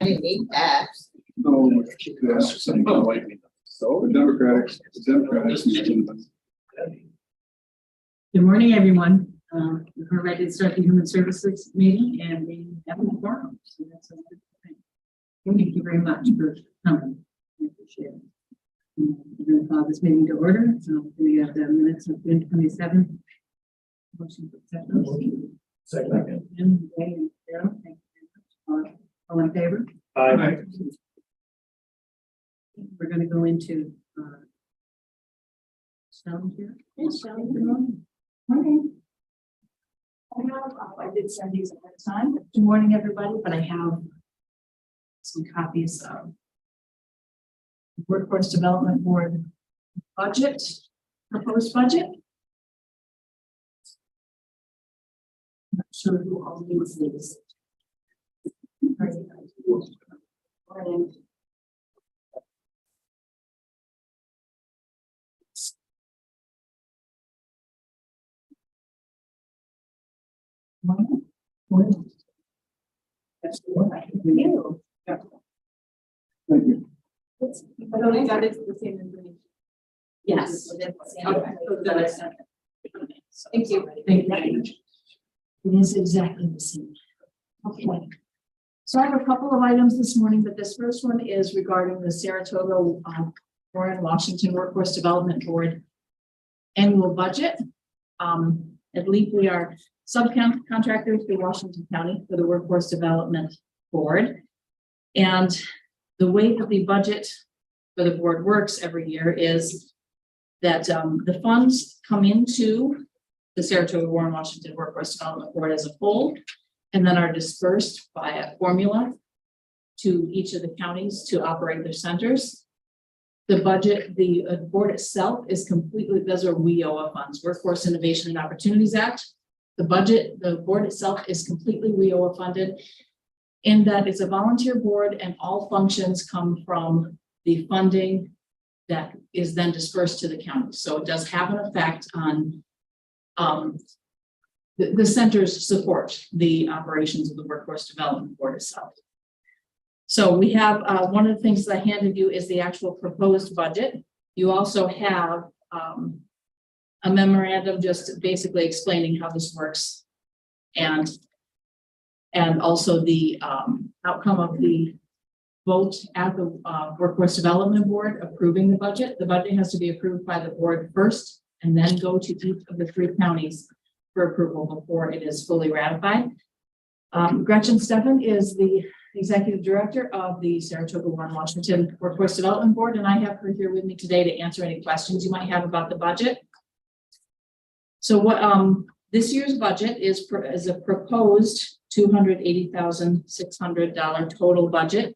I didn't need apps. No, keep this. So the Democrats. Good morning, everyone. We're ready to start the Human Services meeting and we have a forum. So that's a good thing. Thank you very much for coming. I appreciate it. We're going to call this meeting to order. So we have the minutes of June 27th. Motion to accept those. Second. Jim, Ray, and Carol, thank you very much. All in favor? Aye. We're going to go into Shelley here. Yes, Shelley, good morning. Morning. I did send these ahead of time. Good morning, everybody, but I have some copies of the Workforce Development Board budget, proposed budget. I'm not sure who all needs these. Morning. Morning. That's the one I can do. Thank you. I only got it the same information. Yes. Okay. Thank you. Thank you. It is exactly the same. Okay. So I have a couple of items this morning, but this first one is regarding the Saratoga Warren Washington Workforce Development Board annual budget. At LEAP, we are subcontractors to Washington County for the Workforce Development Board. And the way that the budget for the board works every year is that the funds come into the Saratoga Warren Washington Workforce Development Board as a whole, and then are dispersed by a formula to each of the counties to operate their centers. The budget, the board itself is completely, those are WIOA funds, Workforce Innovation and Opportunities Act. The budget, the board itself is completely WIOA funded in that it's a volunteer board and all functions come from the funding that is then dispersed to the county. So it does have an effect on the centers support the operations of the Workforce Development Board itself. So we have one of the things that I handed you is the actual proposed budget. You also have a memorandum just basically explaining how this works and also the outcome of the vote at the Workforce Development Board approving the budget. The budget has to be approved by the board first and then go to each of the 3 counties for approval before it is fully ratified. Gretchen Steffen is the Executive Director of the Saratoga Warren Washington Workforce Development Board, and I have her here with me today to answer any questions you might have about the budget. So what this year's budget is a proposed $280,600 total budget.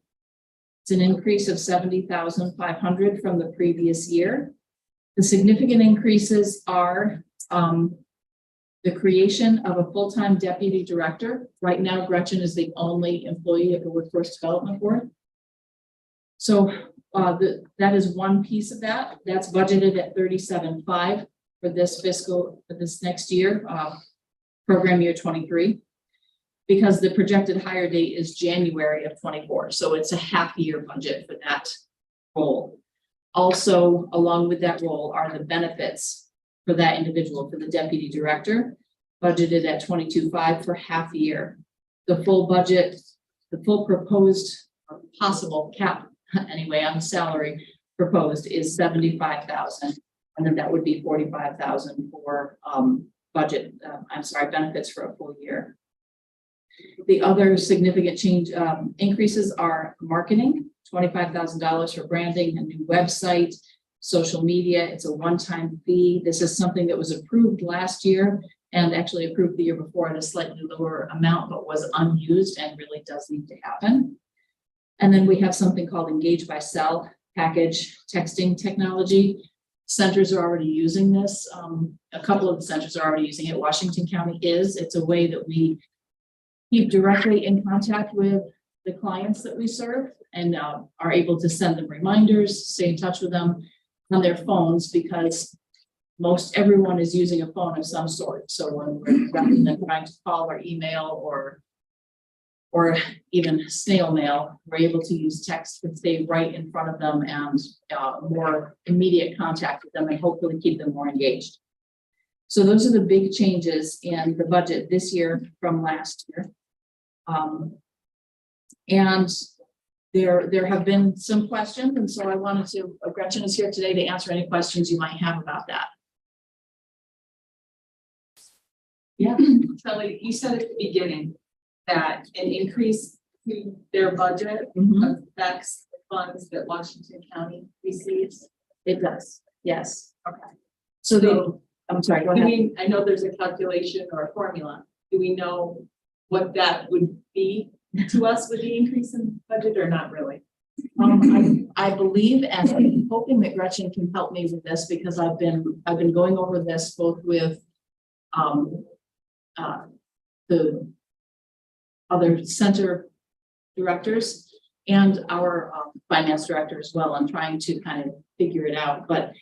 It's an increase of $70,500 from the previous year. The significant increases are the creation of a full-time deputy director. Right now, Gretchen is the only employee of the Workforce Development Board. So that is one piece of that. That's budgeted at $37,500 for this next year, program year 23, because the projected hire date is January of 24. So it's a half-year budget for that role. Also, along with that role are the benefits for that individual, for the deputy director, budgeted at $22,500 for half a year. The full budget, the full proposed or possible cap anyway on the salary proposed is $75,000, and then that would be $45,000 for benefits for a full year. The other significant change increases are marketing, $25,000 for branding, a new website, social media. It's a one-time fee. This is something that was approved last year and actually approved the year before at a slightly lower amount, but was unused and really does need to happen. And then we have something called Engage by Cell package texting technology. Centers are already using this. A couple of the centers are already using it. Washington County is. It's a way that we keep directly in contact with the clients that we serve and are able to send them reminders, stay in touch with them on their phones, because most everyone is using a phone of some sort. So when we're rather than trying to call or email or or even snail mail, we're able to use text to stay right in front of them and more immediate contact with them and hopefully keep them more engaged. So those are the big changes in the budget this year from last year. And there have been some questions, and so I wanted to, Gretchen is here today to answer any questions you might have about that. Yeah. Kelly, you said at the beginning that an increase to their budget Mhm. affects the funds that Washington County receives. It does, yes. Okay. So So, I'm sorry, go do ahead. we, I know there's a calculation or a formula. Do we know what that would be to us with the increase in budget or not really? I believe, and I'm hoping that Gretchen can help me with this, because I've been going over this both with the other center directors and our finance director as well. I'm trying to kind of figure it out, but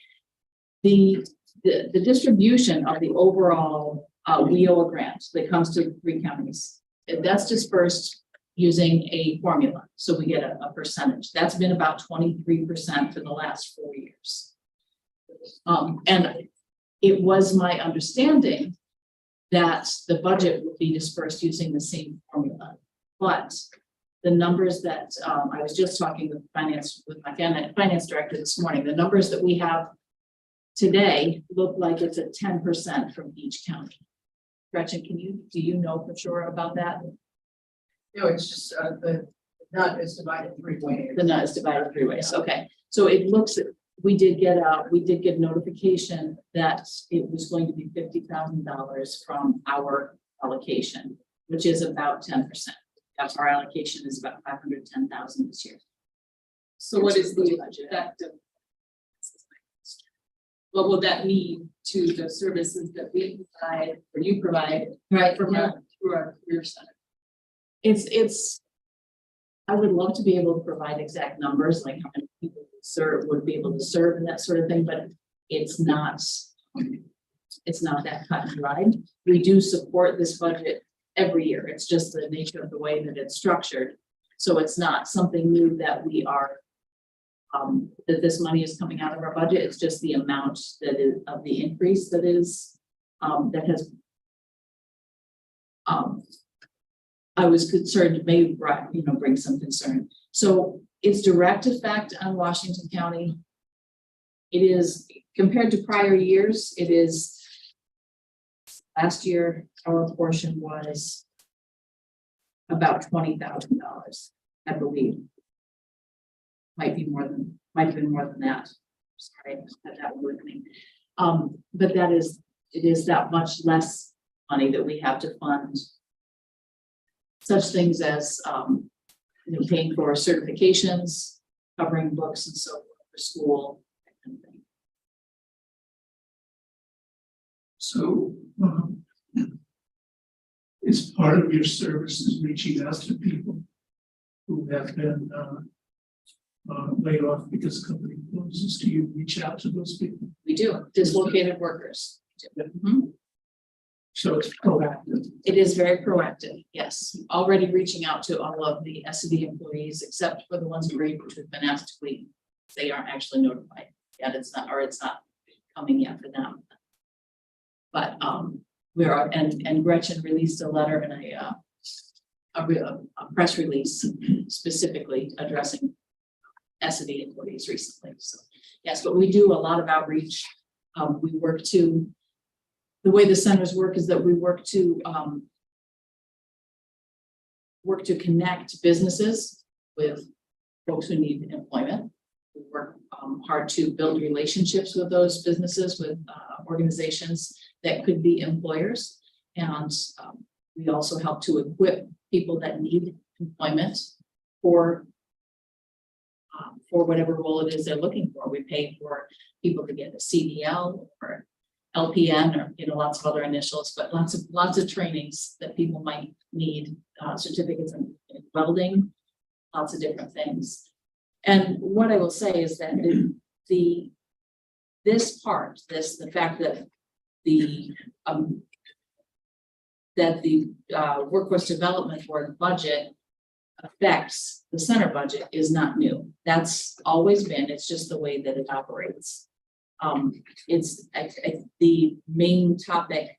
the distribution of the overall WIOA grant that comes to the 3 counties, that's dispersed using a formula. So we get a percentage. That's been about 23% for the last 4 years. And it was my understanding that the budget would be dispersed using the same formula. But the numbers that I was just talking with my finance director this morning, the numbers that we have today look like it's at 10% from each county. Gretchen, do you know for sure about that? No, it's just the nut is divided 3 ways. The nut is divided 3 ways. Okay, so it looks at, we did get notification that it was going to be $50,000 from our allocation, which is about 10%. That's our allocation is about 510,000 this year. So what is the budget? effect of? What will that mean to the services that we provide or you provide Right, through our career center? I would love to be able to provide exact numbers, like how many people would be able to serve and that sort of thing, but it's not that cut and dried. We do support this budget every year. It's just the nature of the way that it's structured. So it's not something new that we are, that this money is coming out of our budget. It's just the amount that is of the increase that is, that has, I was concerned may bring some concern. So its direct effect on Washington County, it is compared to prior years, it is last year, our portion was about $20,000, I believe. Might have been more than that. Sorry, that with me. But it is that much less money that we have to fund such things as paying for certifications, covering books and so forth for school, that kind of thing. So, is part of your services reaching out to people who have been laid off because company closes? Do you reach out to those people? We do, dislocated workers. Mhm. So it's proactive. It is very proactive, yes. Already reaching out to all of the SED employees, except for the ones who have been asked to leave. They aren't actually notified yet. It's not coming yet for them. But we are, and Gretchen released a letter and a press release specifically addressing SED employees recently. So yes, but we do a lot of outreach. We work to, the way the centers work is that we work to connect businesses with folks who need employment. We work hard to build relationships with those businesses, with organizations that could be employers. And we also help to equip people that need employment for whatever role it is they're looking for. We pay for people to get a CDL or LPN or lots of other initials, but lots of trainings that people might need, certificates in welding, lots of different things. And what I will say is that the fact that the workforce development board budget affects the center budget is not new. That's always been, it's just the way that it operates. The main topic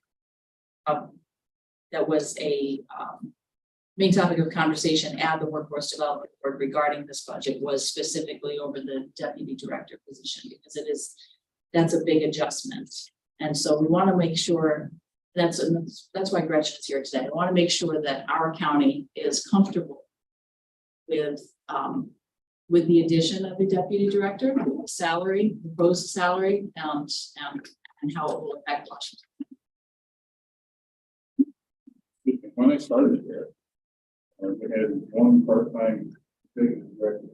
that was a main topic of conversation at the Workforce Development Board regarding this budget was specifically over the deputy director position, because that's a big adjustment. And so we want to make sure that's why Gretchen is here today. I want to make sure that our county is comfortable with the addition of the deputy director, salary, proposed salary, and how it will affect Washington. When I started here, we had one part-time executive director.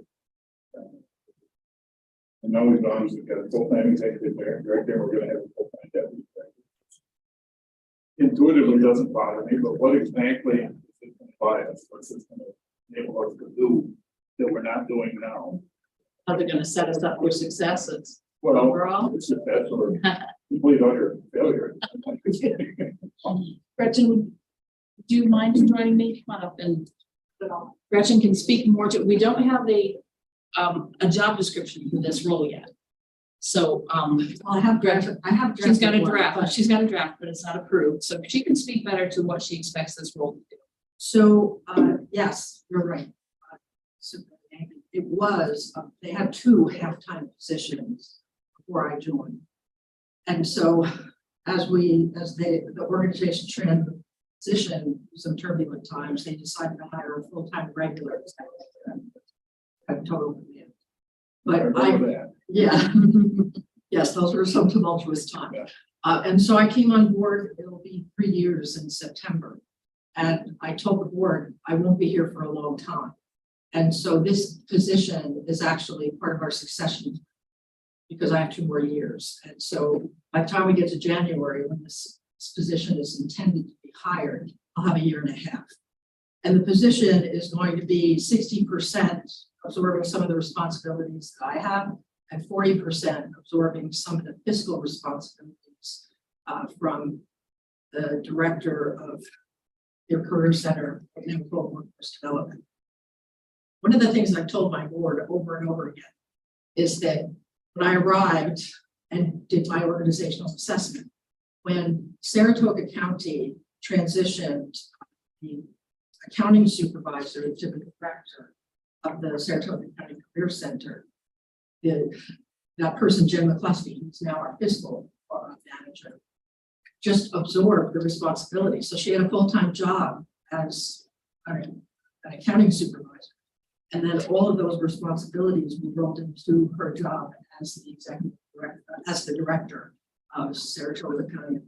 And now we've obviously got a full-time executive director, and we're gonna have a full-time deputy director. Intuitively doesn't bother me, but what exactly is it gonna buy us? What's it gonna enable us to do that we're not doing now? How they're going to set us up for success Well, overall. it's just that sort of complete utter failure. Gretchen, do you mind joining me? Come on up, and Gretchen can speak more to, we don't have a job description for this role yet. So, I have drafted, she's got a draft, but it's not approved. So she can speak better to what she expects this role to do. So, yes, you're right. So it was, they had 2 half-time positions before I joined. And so as the organization transitioned through some turbulent times, they decided to hire a full-time regular. At total command. But yeah, yes, those were some tumultuous times. And so I came on board, it'll be 3 years in September. And I told the board, I won't be here for a long time. And so this position is actually part of our succession because I have 2 more years. And so by the time we get to January, when this position is intended to be hired, I'll have a 1.5 years. And the position is going to be 60% absorbing some of the responsibilities that I have and 40% absorbing some of the fiscal responsibilities from the director of their career center and workforce development. One of the things I've told my board over and over again is that when I arrived and did my organizational assessment, when Saratoga County transitioned the accounting supervisor to the director of the Saratoga County Career Center, that person, Jen McCluskey, who's now our fiscal manager, just absorbed the responsibility. So she had a full-time job as an accounting supervisor. And then all of those responsibilities were rolled into her job as the executive director, as the director of Saratoga County.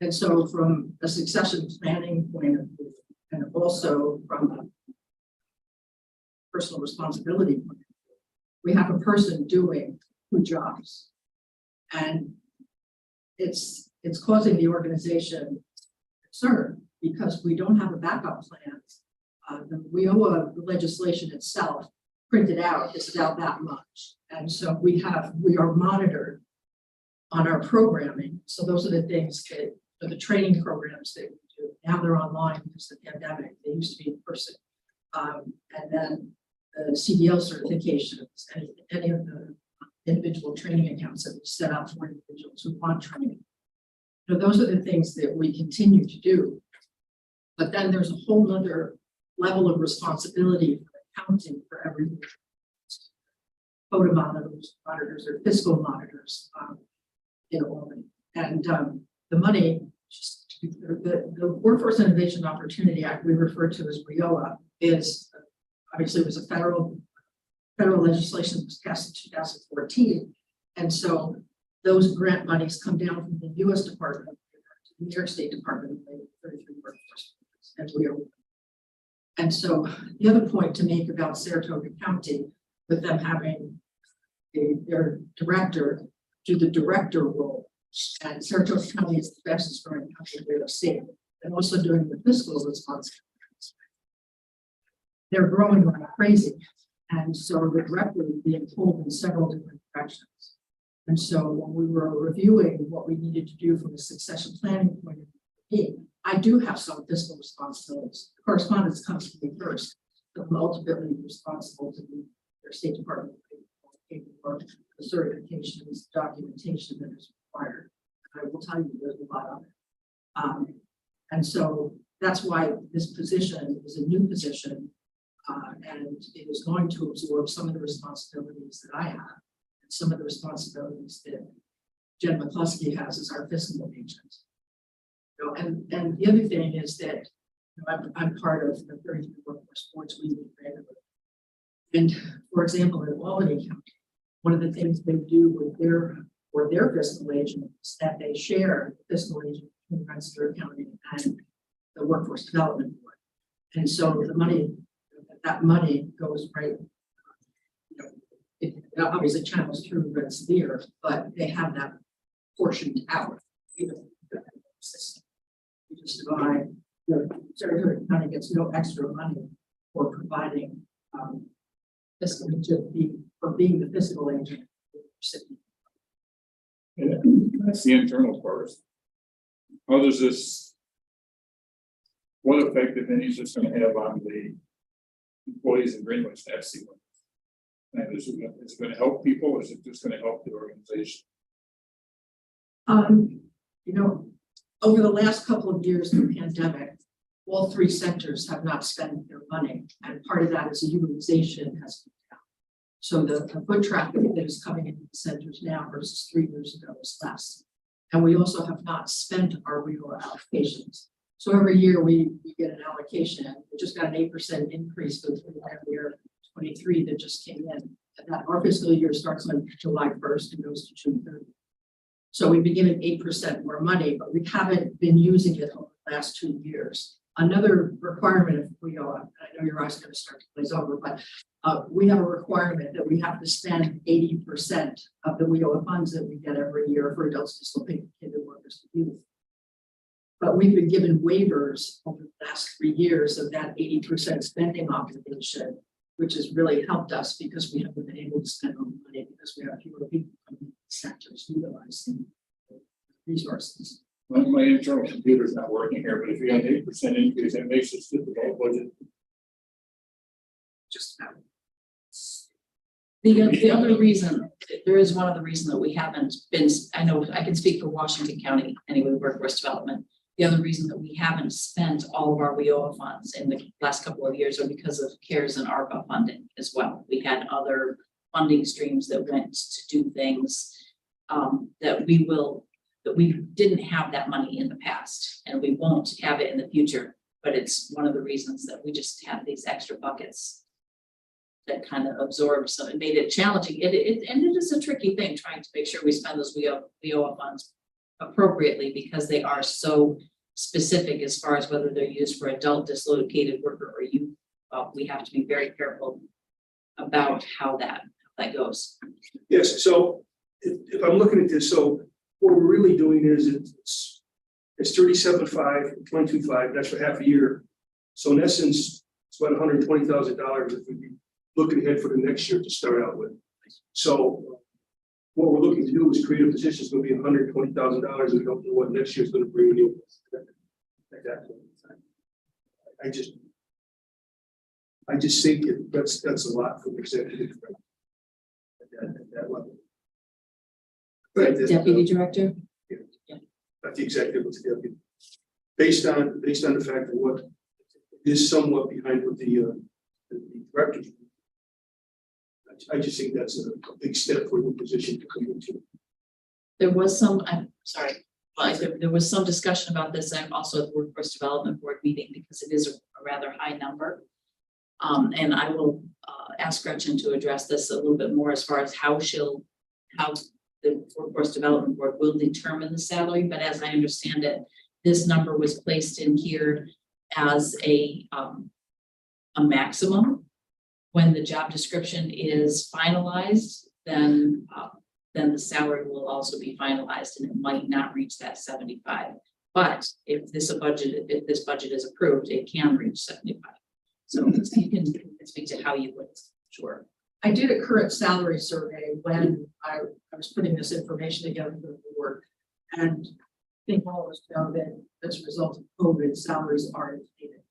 And so from a succession planning point of view, and also from a personal responsibility point of view, we have a person doing 2 jobs. And it's causing the organization concern because we don't have a backup plan. The WIOA legislation itself printed out is about that much. And so we are monitored on our programming. So those are the things that are the training programs that we do. Now they're online because of the pandemic. They used to be in person. And then the CDL certifications, any of the individual training accounts that we set up for individuals who want training. So those are the things that we continue to do. But then there's a whole other level of responsibility for accounting for everything. Photo monitors or fiscal monitors in Albany. And the money, the Workforce Innovation Opportunity Act we refer to as WIOA is obviously it was a federal legislation that was passed in 2014. And so those grant monies come down from the U.S. Department of Labor to the New York State Department of Labor, 33 workforce and WIOA. And so the other point to make about Saratoga County, with them having their director do the director role, and Saratoga County is the fastest growing county in the state, and also doing the fiscal responsibilities. They're growing like crazy. And so the director is being pulled in several different directions. And so when we were reviewing what we needed to do from a succession planning point of view, I do have some fiscal responsibilities. Correspondence comes to me first, but I'm ultimately responsible to their State Department paperwork, the certifications, documentation that is required. I will tell you there's a lot of it. And so that's why this position is a new position. And it is going to absorb some of the responsibilities that I have and some of the responsibilities that Jen McCluskey has as our fiscal agent. You know, and the other thing is that you know, I'm part of the 33 Workforce Boards meeting regularly. And for example, in Albany County, one of the things they do with their fiscal agent is that they share the fiscal agent between Rensselaer County and the Workforce Development Board. And so the money, that money goes right, you know, it obviously channels through Rensselaer, but they have that portioned out. You know, system. You just divide, the Saratoga County gets no extra money for providing fiscal agent for being the fiscal agent. Yeah, that's the internal part. How does this, what effect, if any, is this going to have on the employees in Greenwich to FC? And is it going to help people, or is it just going to help the organization? You know, over the last couple of years of the pandemic, all three sectors have not spent their money, and part of that is the utilization has been down. So the foot traffic that is coming into the centers now versus 3 years ago is less. And we also have not spent our real allocations. So every year we get an allocation. We just got an 8% increase for the year 23 that just came in. And that our fiscal year starts on July 1st and goes to June 30th. So we've been given 8% more money, but we haven't been using it over the last 2 years. Another requirement of WIO, I know your eyes are going to start to glaze over, but we have a requirement that we have to spend 80% of the WIO funds that we get every year for adults, dislocated, workers, and youth. But we've been given waivers over the last 3 years of that 80% spending obligation, which has really helped us because we haven't been able to spend all the money because we have fewer people coming in the sectors utilizing resources. Well, my internal computer's not working here, but if you got an 8% increase, that makes it fit the whole budget. Just about. The other reason, there is one other reason that we haven't been, I know I can speak for Washington County, anyway, workforce development. The other reason that we haven't spent all of our WIOA funds in the last couple of years are because of CARES and ARPA funding as well. We had other funding streams that went to do things that we didn't have that money in the past, and we won't have it in the future. But it's one of the reasons that we just have these extra buckets that kind of absorb. So it made it challenging. And it is a tricky thing trying to make sure we spend those WIOA funds appropriately, because they are so specific as far as whether they're used for adult dislocated worker or youth. We have to be very careful about how that goes. Yes, so if I'm looking at this, so what we're really doing is it's 37.5, 22.5, that's for half a year. So in essence, it's about $120,000 if we'd be looking ahead for the next year to start out with. So what we're looking to do is create a position that's going to be $120,000, and we don't know what next year is going to bring in. I just think that's a lot for the executive at that level. Right, Deputy Director? not the executive, but the deputy. Based on the fact that what is somewhat behind what the director. I just think that's a big step for the position to come into. There was some, I'm sorry, there was some discussion about this. I'm also at the Workforce Development Board meeting because it is a rather high number. And I will ask Gretchen to address this a little bit more as far as how the Workforce Development Board will determine the salary. But as I understand it, this number was placed in here as a maximum. When the job description is finalized, then the salary will also be finalized, and it might not reach that 75. But if this budget is approved, it can reach 75. So you can speak to how you would. Sure. I did a current salary survey when I was putting this information together for the board, and think all of us know that as a result of COVID, salaries are inflated.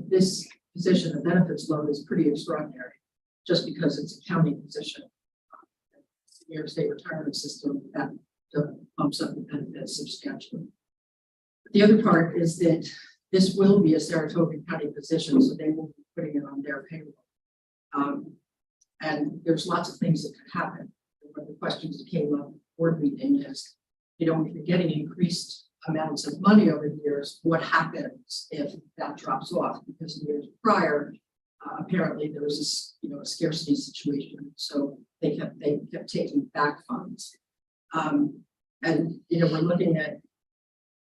This position, the benefits load is pretty extraordinary, just because it's a county position. New York State retirement system that bumps up the benefits substantially. The other part is that this will be a Saratoga County position, so they will be putting it on their payroll. And there's lots of things that could happen. One of the questions that came up at the board meeting is, if you're getting increased amounts of money over the years, what happens if that drops off? Because in years prior, apparently there was this, a scarcity situation, so they kept taking back funds. And we're looking at,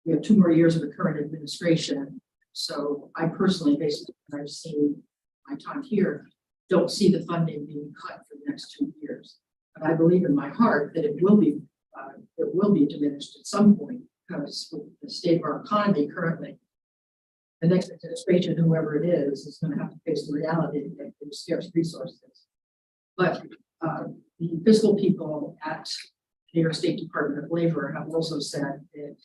we have 2 more years of the current administration. So I personally, based on what I've seen my time here, don't see the funding being cut for the next 2 years. But I believe in my heart that it will be diminished at some point, because with the state of our economy currently, the next administration, whoever it is going to have to face the reality that there's scarce resources. But the fiscal people at the New York State Department of Labor have also said that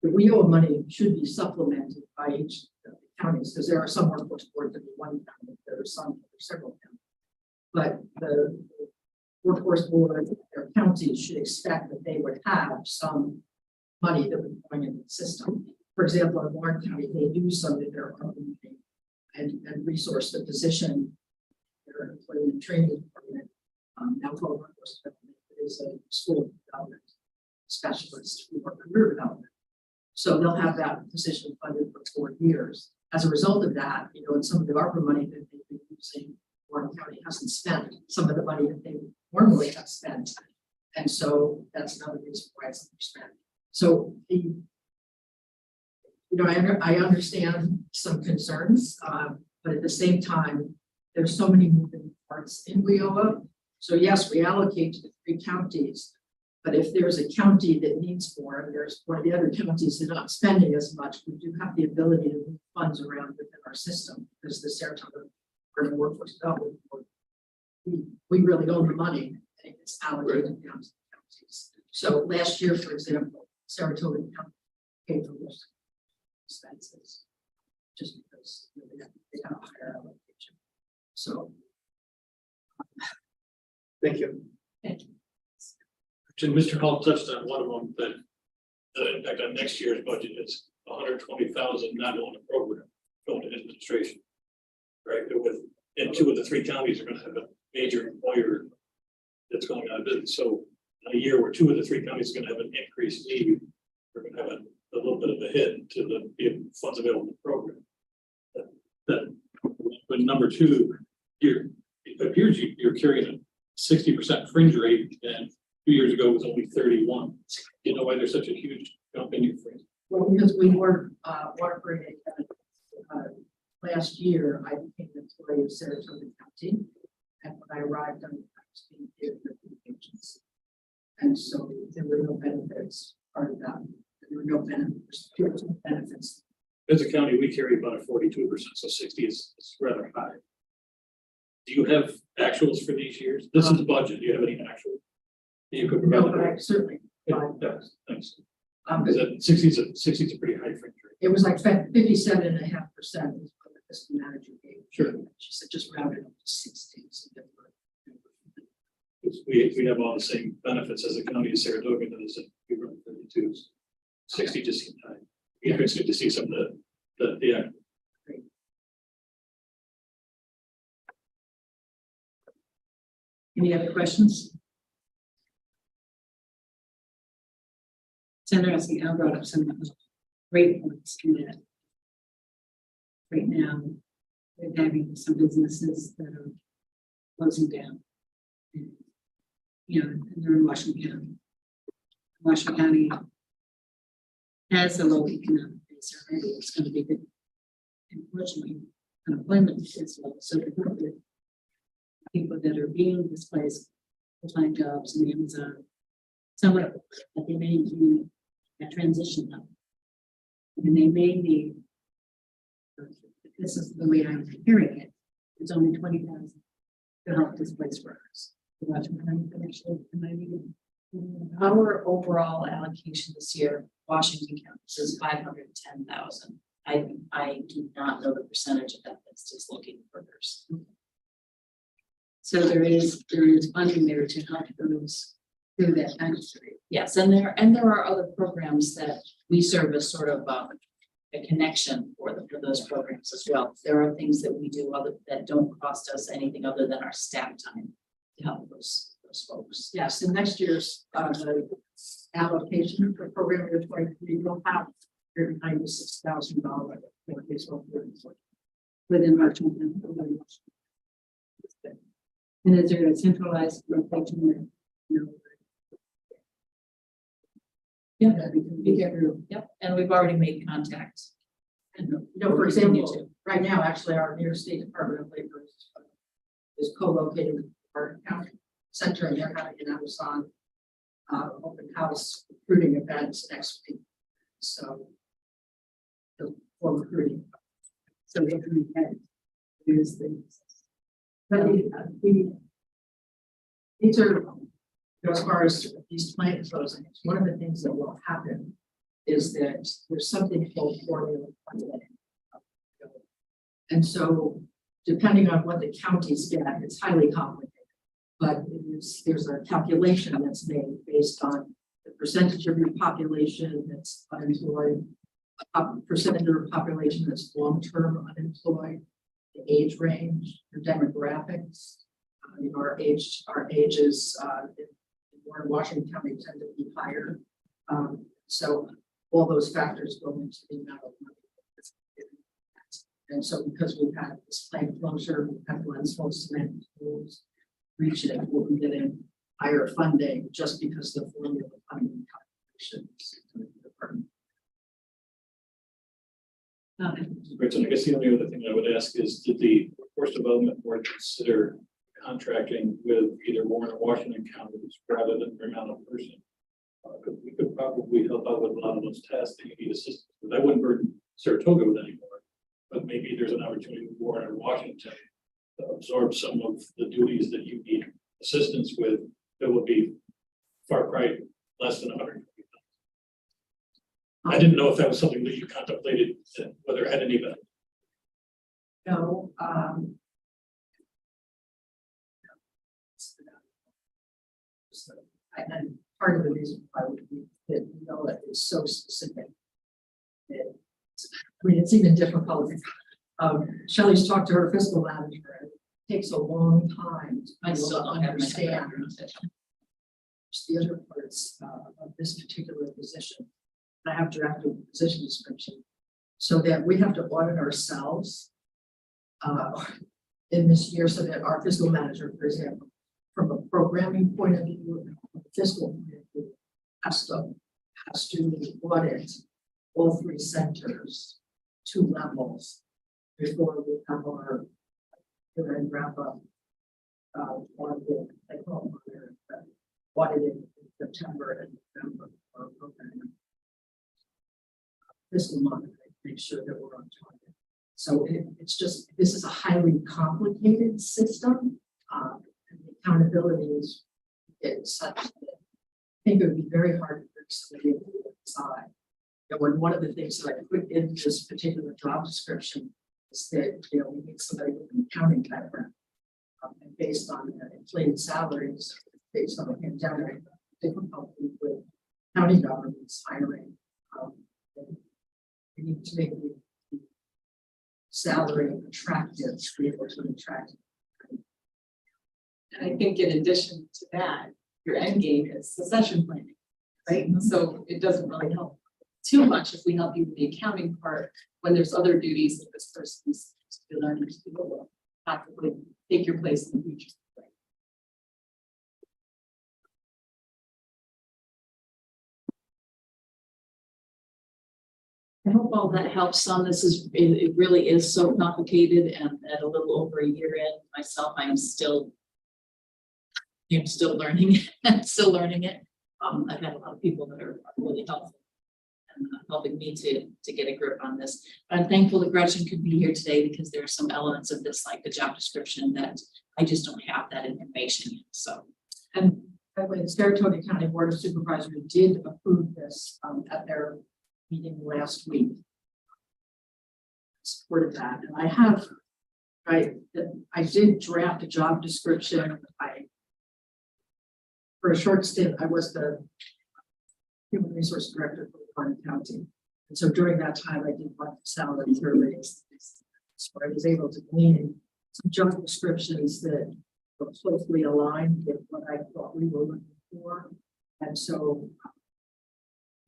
the WIO money should be supplemented by each of the counties, because there are some workforce boards that are one county, there are some that are several counties. But the workforce board, their counties should expect that they would have some money that would be going into the system. For example, in Warren County, they use some of their own money and resource the position, their employment and training department, now called workforce development, is a school development specialist for career development. So they'll have that position funded for 4 years. As a result of that, and some of the ARPA money that they've been using, Warren County hasn't spent some of the money that they normally have spent. And so that's another reason why it's underspent. So I understand some concerns, but at the same time, there's so many moving parts in WIOA. So yes, we allocate to the 3 counties, but if there's a county that needs more, and there's one of the other counties that are not spending as much, we do have the ability to move funds around within our system, because the Saratoga Workforce Development Board, we really own the money, and it's allocated down to the counties. So last year, for example, Saratoga County paid for most expenses, just because they got a higher allocation. So Thank you. Thank you. And Mr. Hall touched on one of them, that the impact on next year's budget is 120,000 not on the program, going to administration. Right, and 2 of the 3 counties are going to have a major employer that's going out of business. So in a year where 2 of the 3 counties are going to have an increased need, we're going to have a little bit of a hit to the funds available in the program. But number 2, it appears you're carrying a 60% fringe rate, and 2 years ago it was only 31. You know why there's such a huge jump in your fringe? well, because we were water last year, I became an employee of Saratoga County, and when I arrived, I was being paid for the agency. And so there were no benefits part of that. There were no benefits. As a county, we carry about a 42%, so 60 is rather high. Do you have actuals for these years? This is the budget. Do you have any actual? You could No, provide. but I certainly. Yeah, thanks. Is that 60 is a pretty high fringe rate. It was like 57.5% is what the fiscal manager gave. Sure. She said just round it up to 60. So that We have all the same benefits as a county of Saratoga does, and we run 32s. 60 just seemed high. Interesting to see some of the Any other questions? It's interesting, Al brought up some great points in that. Right now, we're having some businesses that are closing down. And, and they're in Washington County. Washington County has a low economic base already. It's going to be good. Unfortunately, unemployment is low, so the people that are being displaced will find jobs in Amazon somewhere, but they may be a transition now. And they may be, this is the way I'm hearing it, it's only 20,000 to help displaced workers. Our overall allocation this year Washington County says 510,000. I do not know the percentage of that that's dislocated workers. So there is funding there to help those through that time period. Yes, and there are other programs that we serve as sort of a connection for those programs as well. There are things that we do that don't cost us anything other than our staff time to help those folks. Yes, and next year's the allocation for program year 23 will have $96,000 for this one. Within Washington. And is there a centralized location there? No. Yeah, we can be through. Yep, and we've already made contact. And You know, for example, right now, actually, our New York State Department of Labor is co-located with our county center, and they're having an Amazon open house recruiting events next week. So for recruiting. So we can have use things. But these are, as far as these plans goes, one of the things that will happen is that there's something called formula funding. And so depending on what the counties get, it's highly complicated. But there's a calculation that's made based on the percentage of your population that's unemployed, a percentage of your population that's long-term unemployed, the age range, your demographics, our ages in Warren, Washington County tend to be higher. So all those factors go into the amount of money. And so because we've had this plant closure, we've had Glenville cement schools reach it, we'll be getting higher funding just because the formula funding calculations. Right, so I guess the only other thing I would ask is, did the Workforce Development Board consider contracting with either Warren or Washington counties rather than bring on a person? Because we could probably help out with a lot of those tasks that you need assistance with. I wouldn't burden Saratoga with anymore, but maybe there's an opportunity with Warren or Washington to absorb some of the duties that you need assistance with that would be far cry less than 120,000. I didn't know if that was something that you contemplated, whether it had any benefit. No, and part of the reason why we did know that is so specific. I mean, it's even difficult. Shelley's talked to her fiscal manager, and it takes a long time I to still don't have my understand the other parts of this particular position. I have drafted the position description so that we have to audit ourselves in this year, so that our fiscal manager, for example, from a programming point of view, from a fiscal point of view, has to audit all three centers, 2 levels, before we have our year-end wrap up audited, I call it audited in September and November for our programming. Fiscal monitoring, make sure that we're on target. So it's just, this is a highly complicated system. And the accountability is such that I think it would be very hard for somebody to decide. When one of the things that I put in this particular job description is that, we need somebody with an accounting background. And based on inflated salaries, based on the pandemic, difficulty with county governments hiring. We need to make the salary attractive to be able to attract. And I think in addition to that, your end game is succession planning, right? So it doesn't really help too much if we help you with the accounting part when there's other duties that this person's learning to do, practically take your place in the future. I hope all that helps some. It really is so complicated, and at a little over a year in myself, I'm still learning. I'm still learning it. I've had a lot of people that are really helpful and helping me to get a grip on this. But I'm thankful that Gretchen could be here today because there are some elements of this, like the job description, that I just don't have that information yet. So, And By the way, the Saratoga County Board of Supervisors did approve this at their meeting last week. Supported that, and I did draft a job description. For a short stint, I was the human resource director for Warren County. And so during that time, I did want salary surveys. So I was able to glean some job descriptions that were closely aligned with what I thought we were looking for. And so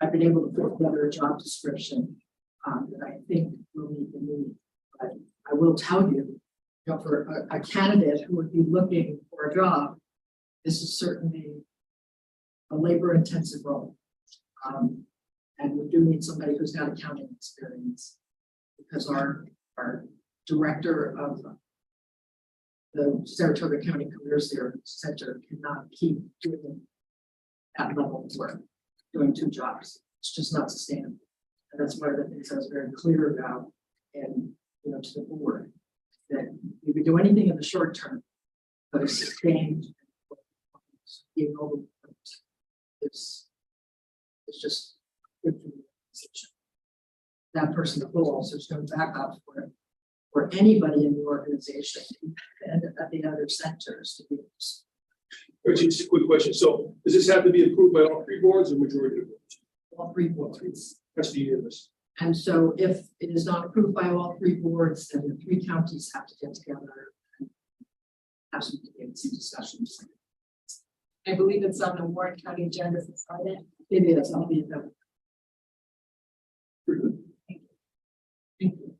I've been able to put together a job description that I think will meet the need. But I will tell you, for a candidate who would be looking for a job, this is certainly a labor-intensive role. And we do need somebody who's got accounting experience, because our director of the Saratoga County Careers Center cannot keep doing that level of work, doing two jobs. It's just not sustainable. And that's one of the things I was very clear about, and to the board, that you could do anything in the short term, but it's sustained. Being over it's just good for the organization. That person will also go back up for anybody in the organization and at the other centers to be. Richie, just a quick question. So does this have to be approved by all three boards or majority of the boards? All three boards. That's the unanimous. And so if it is not approved by all three boards, then the three counties have to get together and have some debates and discussions. I believe it's on the Warren County agenda for Friday. It is, I'll be there. Thank you.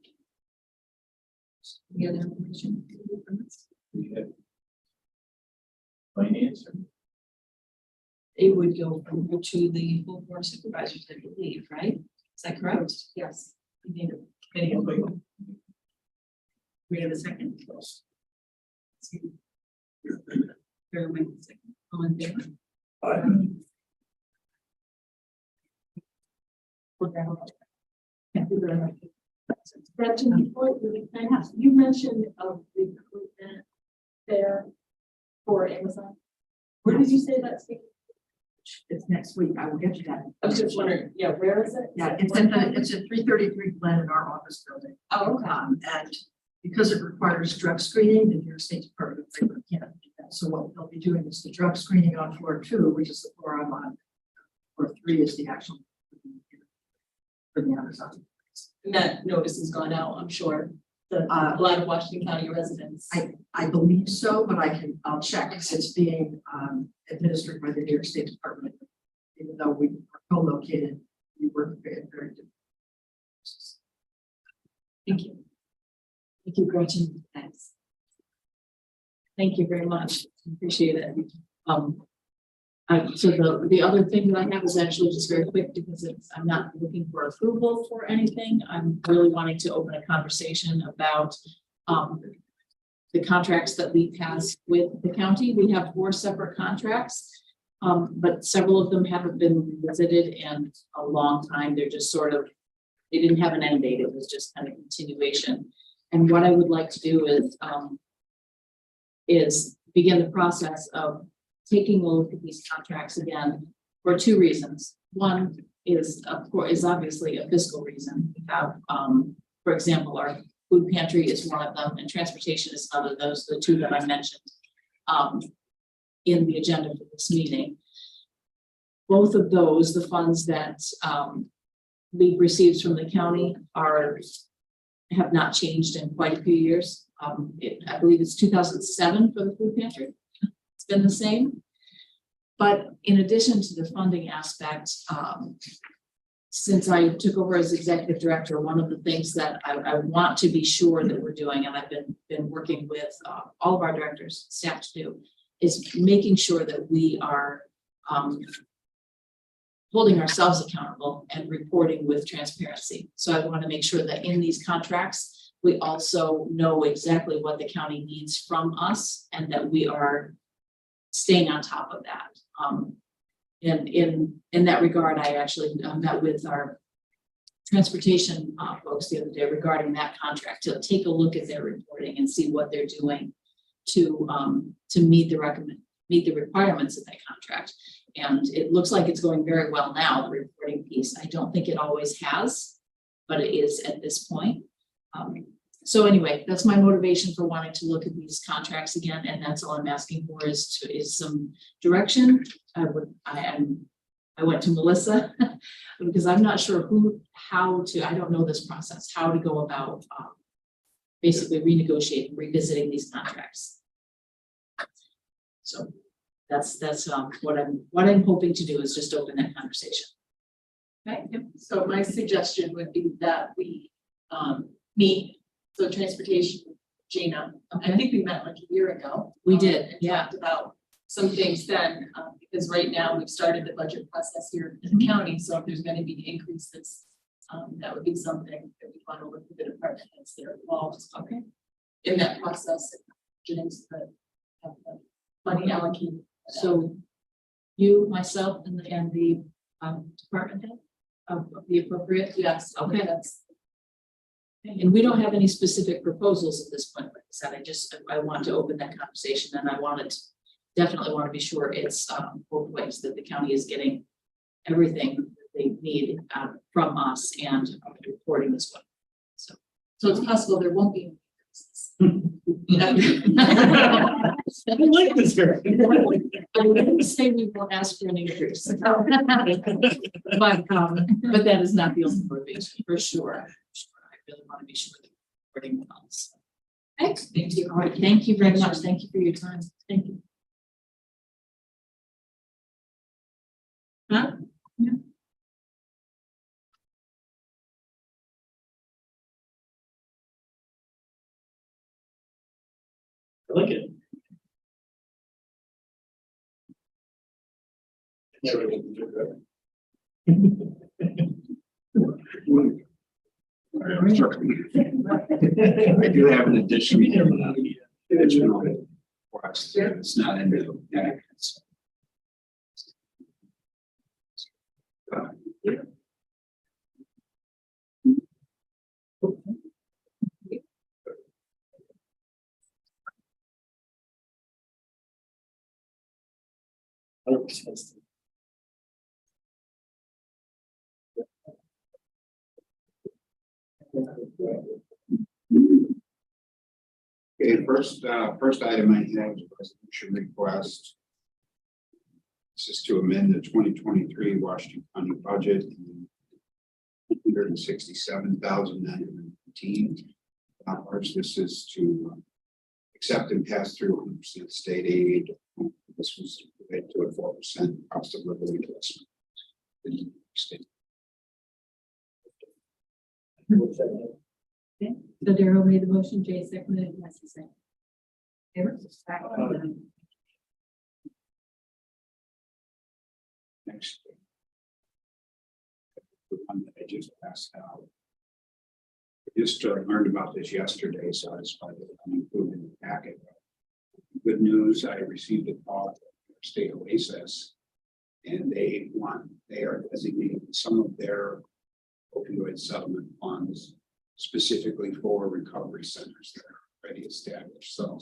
Any other information? Finance. It would go to the full board of supervisors, I believe, right? Is that correct? Yes. We need a committee approval. We have a second. Bear with me a second. All in favor? Thank you very much. Gretchen, before you mentioned recruitment there for Amazon. Where did you say that's? It's next week. I will get you that. I was just wondering, yeah, where is it? Yeah, it's at 333 Glen in our office building. Oh, okay. And because it requires drug screening, the New York State Department of Labor can't do that. So what they'll be doing is the drug screening on floor 2, which is the floor I'm on. Floor 3 is the actual for the Amazon. And that notice has gone out, I'm sure. A lot of Washington County residents. I believe so, but I'll check because it's being administered by the New York State Department. Even though we are co-located, we work very different. Thank you. Thank you, Gretchen. Thanks. Thank you very much. Appreciate it. So the other thing that I have is actually just very quick, because I'm not looking for approval for anything. I'm really wanting to open a conversation about the contracts that we pass with the county. We have 4 separate contracts, but several of them haven't been revisited in a long time. They're just sort of, they didn't have an end date. It was just kind of continuation. And what I would like to do is begin the process of taking a look at these contracts again for 2 reasons. One is, of course, is obviously a fiscal reason. We have, for example, our food pantry is one of them, and transportation is another. Those are the 2 that I mentioned in the agenda for this meeting. Both of those, the funds that we've received from the county have not changed in quite a few years. I believe it's 2007 for the food pantry. It's been the same. But in addition to the funding aspect, since I took over as executive director, one of the things that I want to be sure that we're doing, and I've been working with all of our directors, staff to do, is making sure that we are holding ourselves accountable and reporting with transparency. So I want to make sure that in these contracts, we also know exactly what the county needs from us, and that we are staying on top of that. And in that regard, I actually met with our transportation folks the other day regarding that contract, to take a look at their reporting and see what they're doing to meet the meet the requirements of that contract. And it looks like it's going very well now, the reporting piece. I don't think it always has, but it is at this point. So anyway, that's my motivation for wanting to look at these contracts again, and that's all I'm asking for is some direction. I went to Melissa because I'm not sure I don't know this process, how to go about basically renegotiating, revisiting these contracts. So that's what I'm hoping to do is just open that conversation. Okay, yep. So my suggestion would be that we meet, so transportation, Gina, I think we met like a year ago. We did, And yeah. talked about some things then, because right now we've started the budget process here in the county, so if there's gonna be increases, that would be something that we want to look at the department heads that are involved, okay, in that process. Jennings, the money allocated. So you, myself, and the department head of the appropriate. Yes, Okay. that's. And we don't have any specific proposals at this point, like I said, I want to open that conversation and I definitely want to be sure it's both ways, that the county is getting everything that they need from us and reporting as well. So it's possible there won't be. I like this girl. I wouldn't say we won't ask for an increase. But that is not the only motivation, for sure. I really want to be sure that we're reporting well. So. Thank you. All right, thank you very much. Thank you for your time. Thank you. Huh? Yeah. I like it. Never did that. I do have an additional request. It's not in the packets. Okay, first item I have is a resolution request. This is to amend the 2023 Washington County budget $167,915. This is to accept and pass through 100% state aid. This was related to a 4% cost of living adjustment in the state. Okay, so Darrell made the motion, Jay seconded, Nancy seconded. Next. The one that I just passed out. I just learned about this yesterday, so I just wanted to include in the packet. Good news, I received a call from State Oasis, and they are designating some of their opioid settlement funds specifically for recovery centers that are already established. So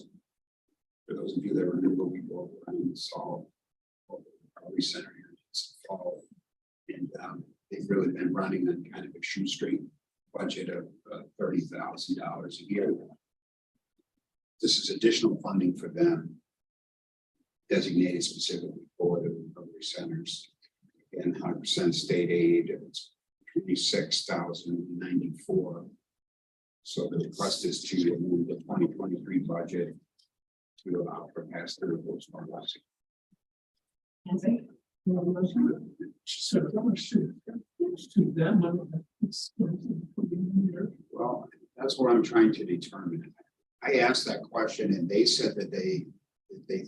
for those of you that remember, we go around and solve recovery center here in fall, and they've really been running on kind of a shoestring budget of $30,000 a year. This is additional funding for them, designated specifically for the recovery centers. And 100% state aid, it's $26,094. So the request is to move the 2023 budget to allow for pass-through of those funds. She said, how much to that money? Well, that's what I'm trying to determine. I asked that question and they said that they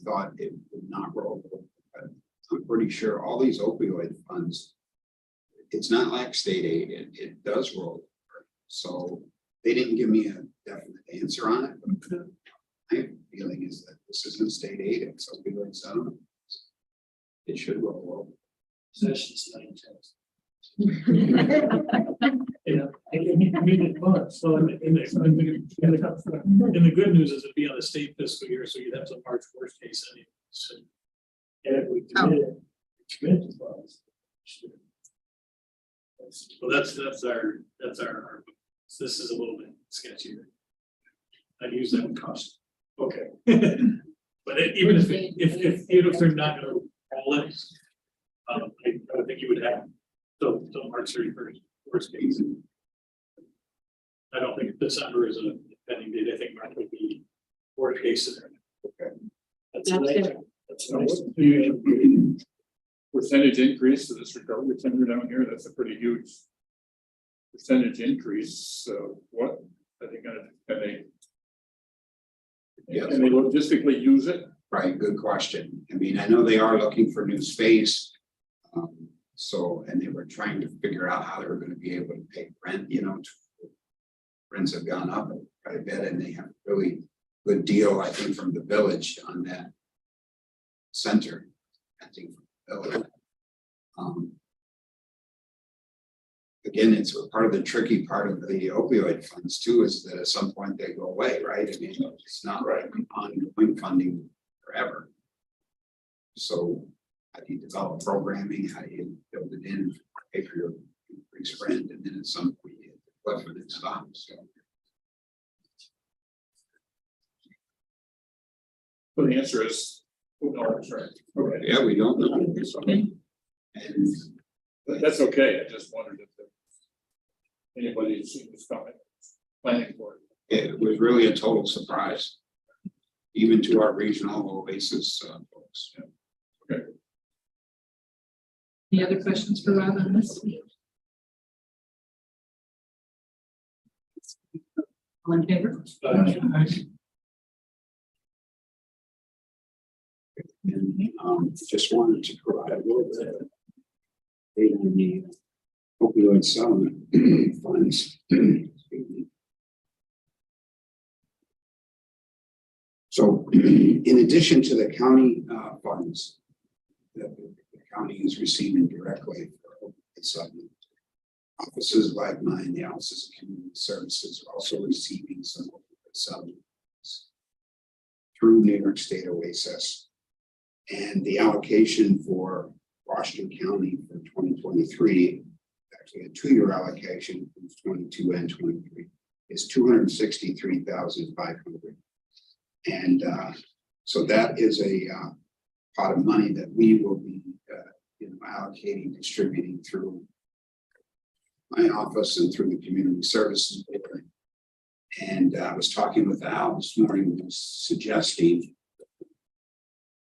thought it would not roll over. But I'm pretty sure all these opioid funds, it's not like state aid, it does roll over. So they didn't give me a definite answer on it. But my feeling is that this isn't state aid, it's opioid settlement. It should roll over. Sessions 9 Yeah, I can read it once. So in the good news is it'd be on the state fiscal year, so you'd have some March worst case anyway. So And if we Oh. commit to funds. Well, that's our, this is a little bit sketchier. I'd use that with caution. Okay. But even if they're not gonna roll it, I would think you would have till March 31st, worst case. I don't think December is a pending date. I think March would be worst case scenario. That's That's nice. it. That's Now, nice. what the percentage increase to this recovery center down here, that's a pretty huge percentage increase, so what are they gonna, Yes. can they logistically use it? Right, good question. I mean, I know they are looking for new space. So, and they were trying to figure out how they were gonna be able to pay rent, you know. Rents have gone up quite a bit and they have a really good deal, I think, from the village on that center. I think from the village. Again, it's part of the tricky part of the opioid funds too, is that at some point they go away, right? I mean, it's not ongoing funding forever. So how do you develop programming? How do you build it in, pay for your increased rent, and then at some point you hit the cliff and it stops. So Well, the answer is, who knows, right? Okay, yeah, we don't know. So, and that's okay, I just wondered if anybody has seen this coming, planning for it. it was really a total surprise, even to our regional Oasis folks. Any other questions for Rob on this? All in favor? And just wanted to provide a little bit of data on the opioid settlement funds. Excuse me. So in addition to the county funds that the county is receiving directly for opioid settlement, offices like mine, the Offices of Community Services, are also receiving some opioid settlements through New York State Oasis. And the allocation for Washington County for 2023, actually a 2-year allocation, 22 and 23, is $263,500. And so that is a pot of money that we will be allocating, distributing through my office and through the community services board. And I was talking with Al this morning, who was suggesting,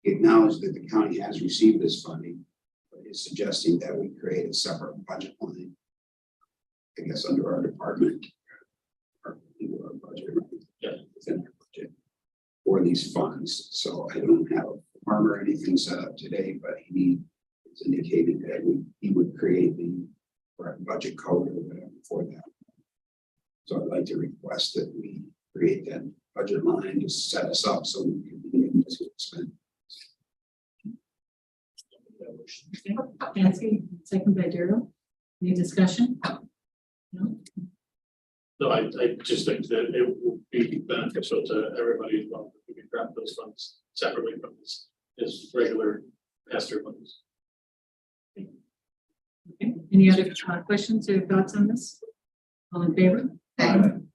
acknowledge that the county has received this funding, but is suggesting that we create a separate budget line, I guess, under our department, or into our budget, within our budget for these funds. So I don't have a form or anything set up today, but he has indicated that he would create the correct budget code or whatever for that. So I'd like to request that we create that budget line to set us up so we can begin to spend. Nancy, second by Daryl. Any discussion? No? No, I just think that it will be beneficial to everybody involved if we can grab those funds separately from this regular master funds. Okay. Any other questions or thoughts on this? All in favor? And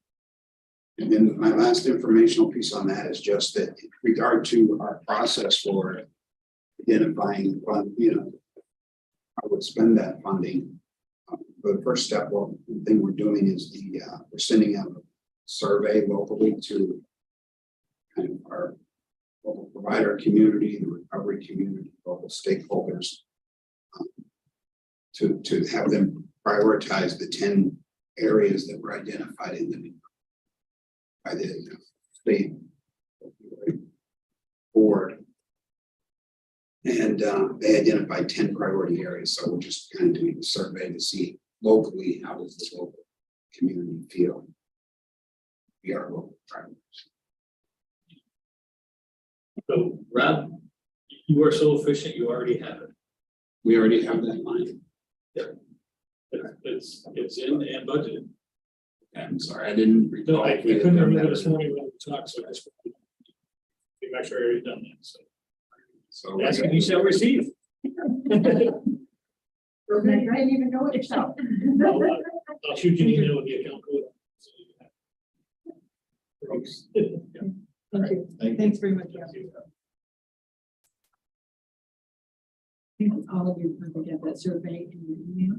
then my last informational piece on that is just that in regard to our process for identifying, how to spend that funding. The first step, one thing we're doing is we're sending out a survey locally to kind of our local provider community, the recovery community, local stakeholders, to have them prioritize the 10 areas that were identified by the state board. And they identified 10 priority areas. So we're just kind of doing a survey to see locally, how does the local community feel? We are local partners. So Rob, you are so efficient, you already have it. We already have that line. It's in and budgeted. I'm sorry, I didn't No, recall. I couldn't remember this morning when we talked, so I just make sure I already done that, so. So. Ask and you shall receive. Or maybe you didn't even know it yourself. I'll shoot you an email with the account code. Thank you. Thanks very much. Rob. I think all of you probably get that survey in your email.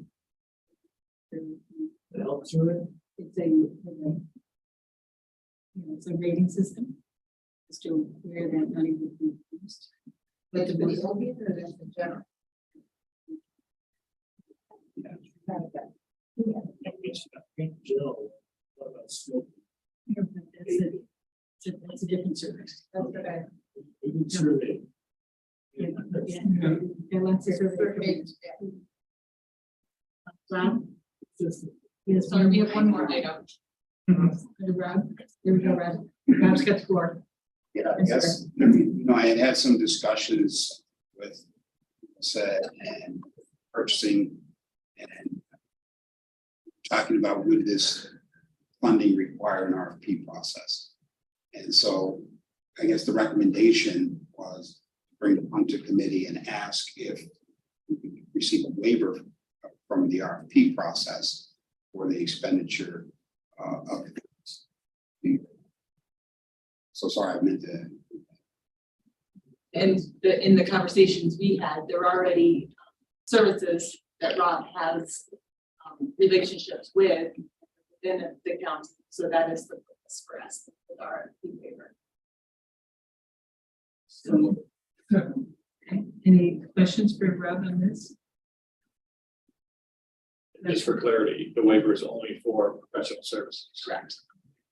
It's it's a rating system. Just to where that money would be used. But the bill be there, that's the general. That's a different service. Survey. Yeah, lots of surveys. Rob? Yes, So we have one more item. Rob, there we go, Rob. Rob's got the floor. Yeah, I guess, I had some discussions with said and purchasing and talking about would this funding require an RFP process? And so I guess the recommendation was bring it onto committee and ask if we could receive a waiver from the RFP process for the expenditure of it. So sorry, I meant to. And in the conversations we had, there are already services that Rob has relationships with within the county. So that is the purpose for us with our waiver. So, okay. Any questions for Rob on this? Just for clarity, the waiver is only for professional services. Correct.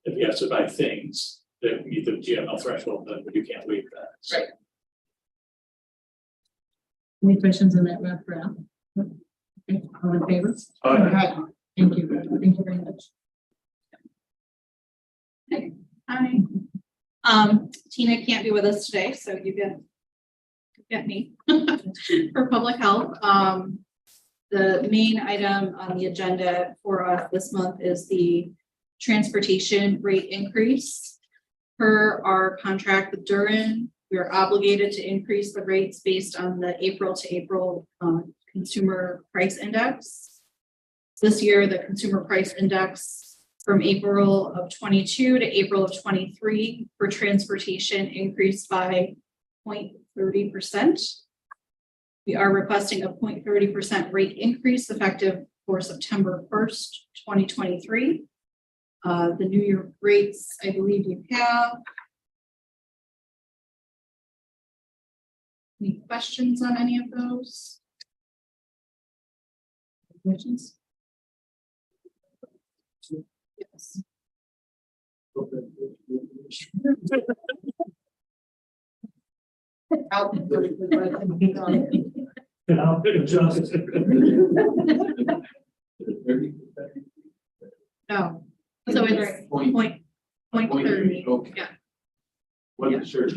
If you have to buy things that meet the GML threshold, then you can't waive that. Right. Any questions on that, Rob? Rob? Okay, all in favor? Aye. Thank you. Thank you very much. Hi. Tina can't be with us today, so you get me for public health. The main item on the agenda for us this month is the transportation rate increase. Per our contract with Durin, we are obligated to increase the rates based on the April to April consumer price index. This year, the consumer price index from April of 22 to April of 23 for transportation increased by 0.30%. We are requesting a 0.30% rate increase effective for September 1st, 2023. The New York rates, I believe you have. Any questions on any of those? Questions? Yes. I'll adjust. No, so it's point 30. Okay. Yeah. What Yeah. the shirt?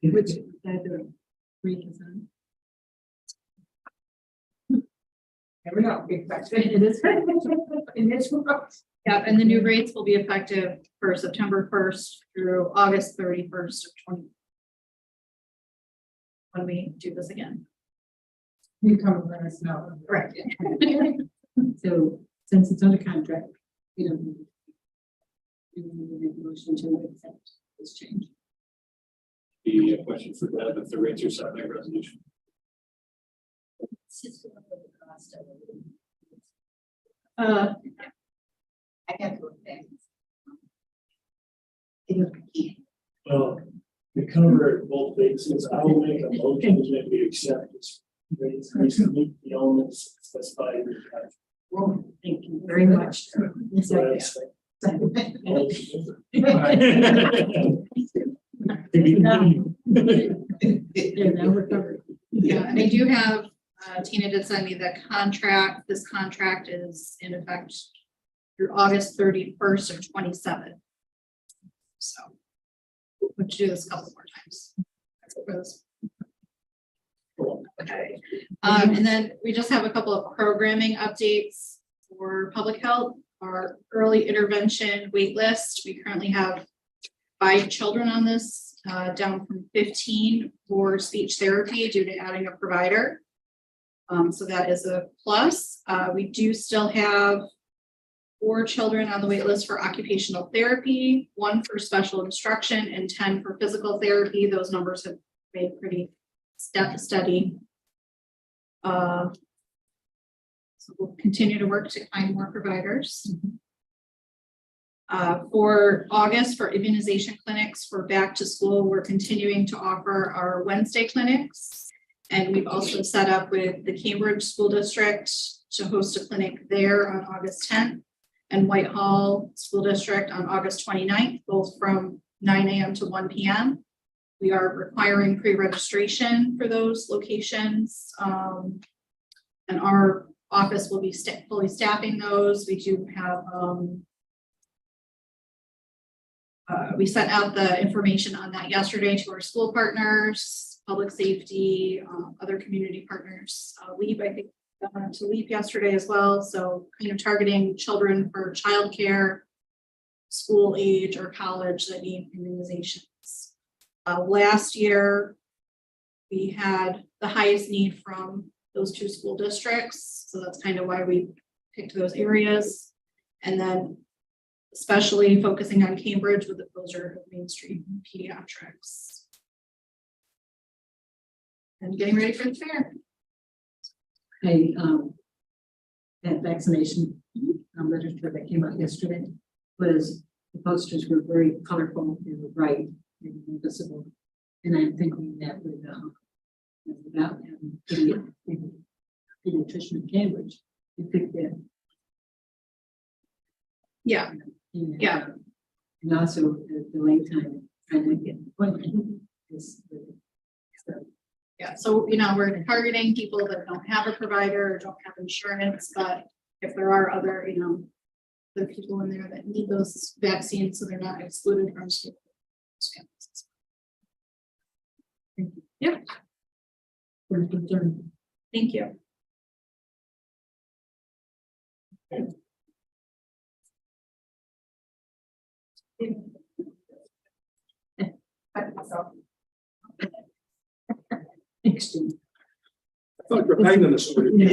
Which the rate is on? Never know. It is. In this one. Yeah, and the new rates will be effective for September 1st through August 31st of 20. When we do this again. You come let us know. Correct. So since it's under contract, we don't need to make a motion to accept this change. The question for that, if the rates are set by resolution. I can't do things. Well, to cover both bases, I will make a motion that we accept this. Raise meet the elements specified in the contract. Well, thank you very much. So that's Yeah, now we're covered. Yeah, and I do have, Tina did send me the contract. This contract is in effect through August 31st of 27. So we'll do this a couple more times. Okay. And then we just have a couple of programming updates for public health. Our early intervention wait list. We currently have 5 children on this down from 15 for speech therapy due to adding a provider. So that is a plus. We do still have 4 children on the wait list for occupational therapy, 1 for special instruction, and 10 for physical therapy. Those numbers have made pretty steady. So we'll continue to work to find more providers. For August, for immunization clinics for back to school, we're continuing to offer our Wednesday clinics. And we've also set up with the Cambridge School District to host a clinic there on August 10th and Whitehall School District on August 29th, both from 9 a.m. to 1 p.m. We are requiring pre-registration for those locations. And our office will be fully staffing those. We do have, we sent out the information on that yesterday to our school partners, public safety, other community partners. LEAP, I think, to LEAP yesterday as well. So kind of targeting children for childcare, school age, or college that need immunizations. Last year, we had the highest need from those 2 school districts. So that's kind of why we picked those areas. And then especially focusing on Cambridge with the closure of Main Street Pediatrics. And getting ready for the fair. That vaccination literature that came out yesterday was, the posters were very colorful, they were bright and visible. And I'm thinking that with without having pediatrician in Cambridge, you could get. Yeah. Yeah. And also the delay time trying to get an appointment is. Yeah, so, you know, we're targeting people that don't have a provider or don't have insurance, but if there are other, you know, the people in there that need those vaccines, so they're not excluded from school. Yeah. Thank you. Interesting. I thought you were hiding on us over there. I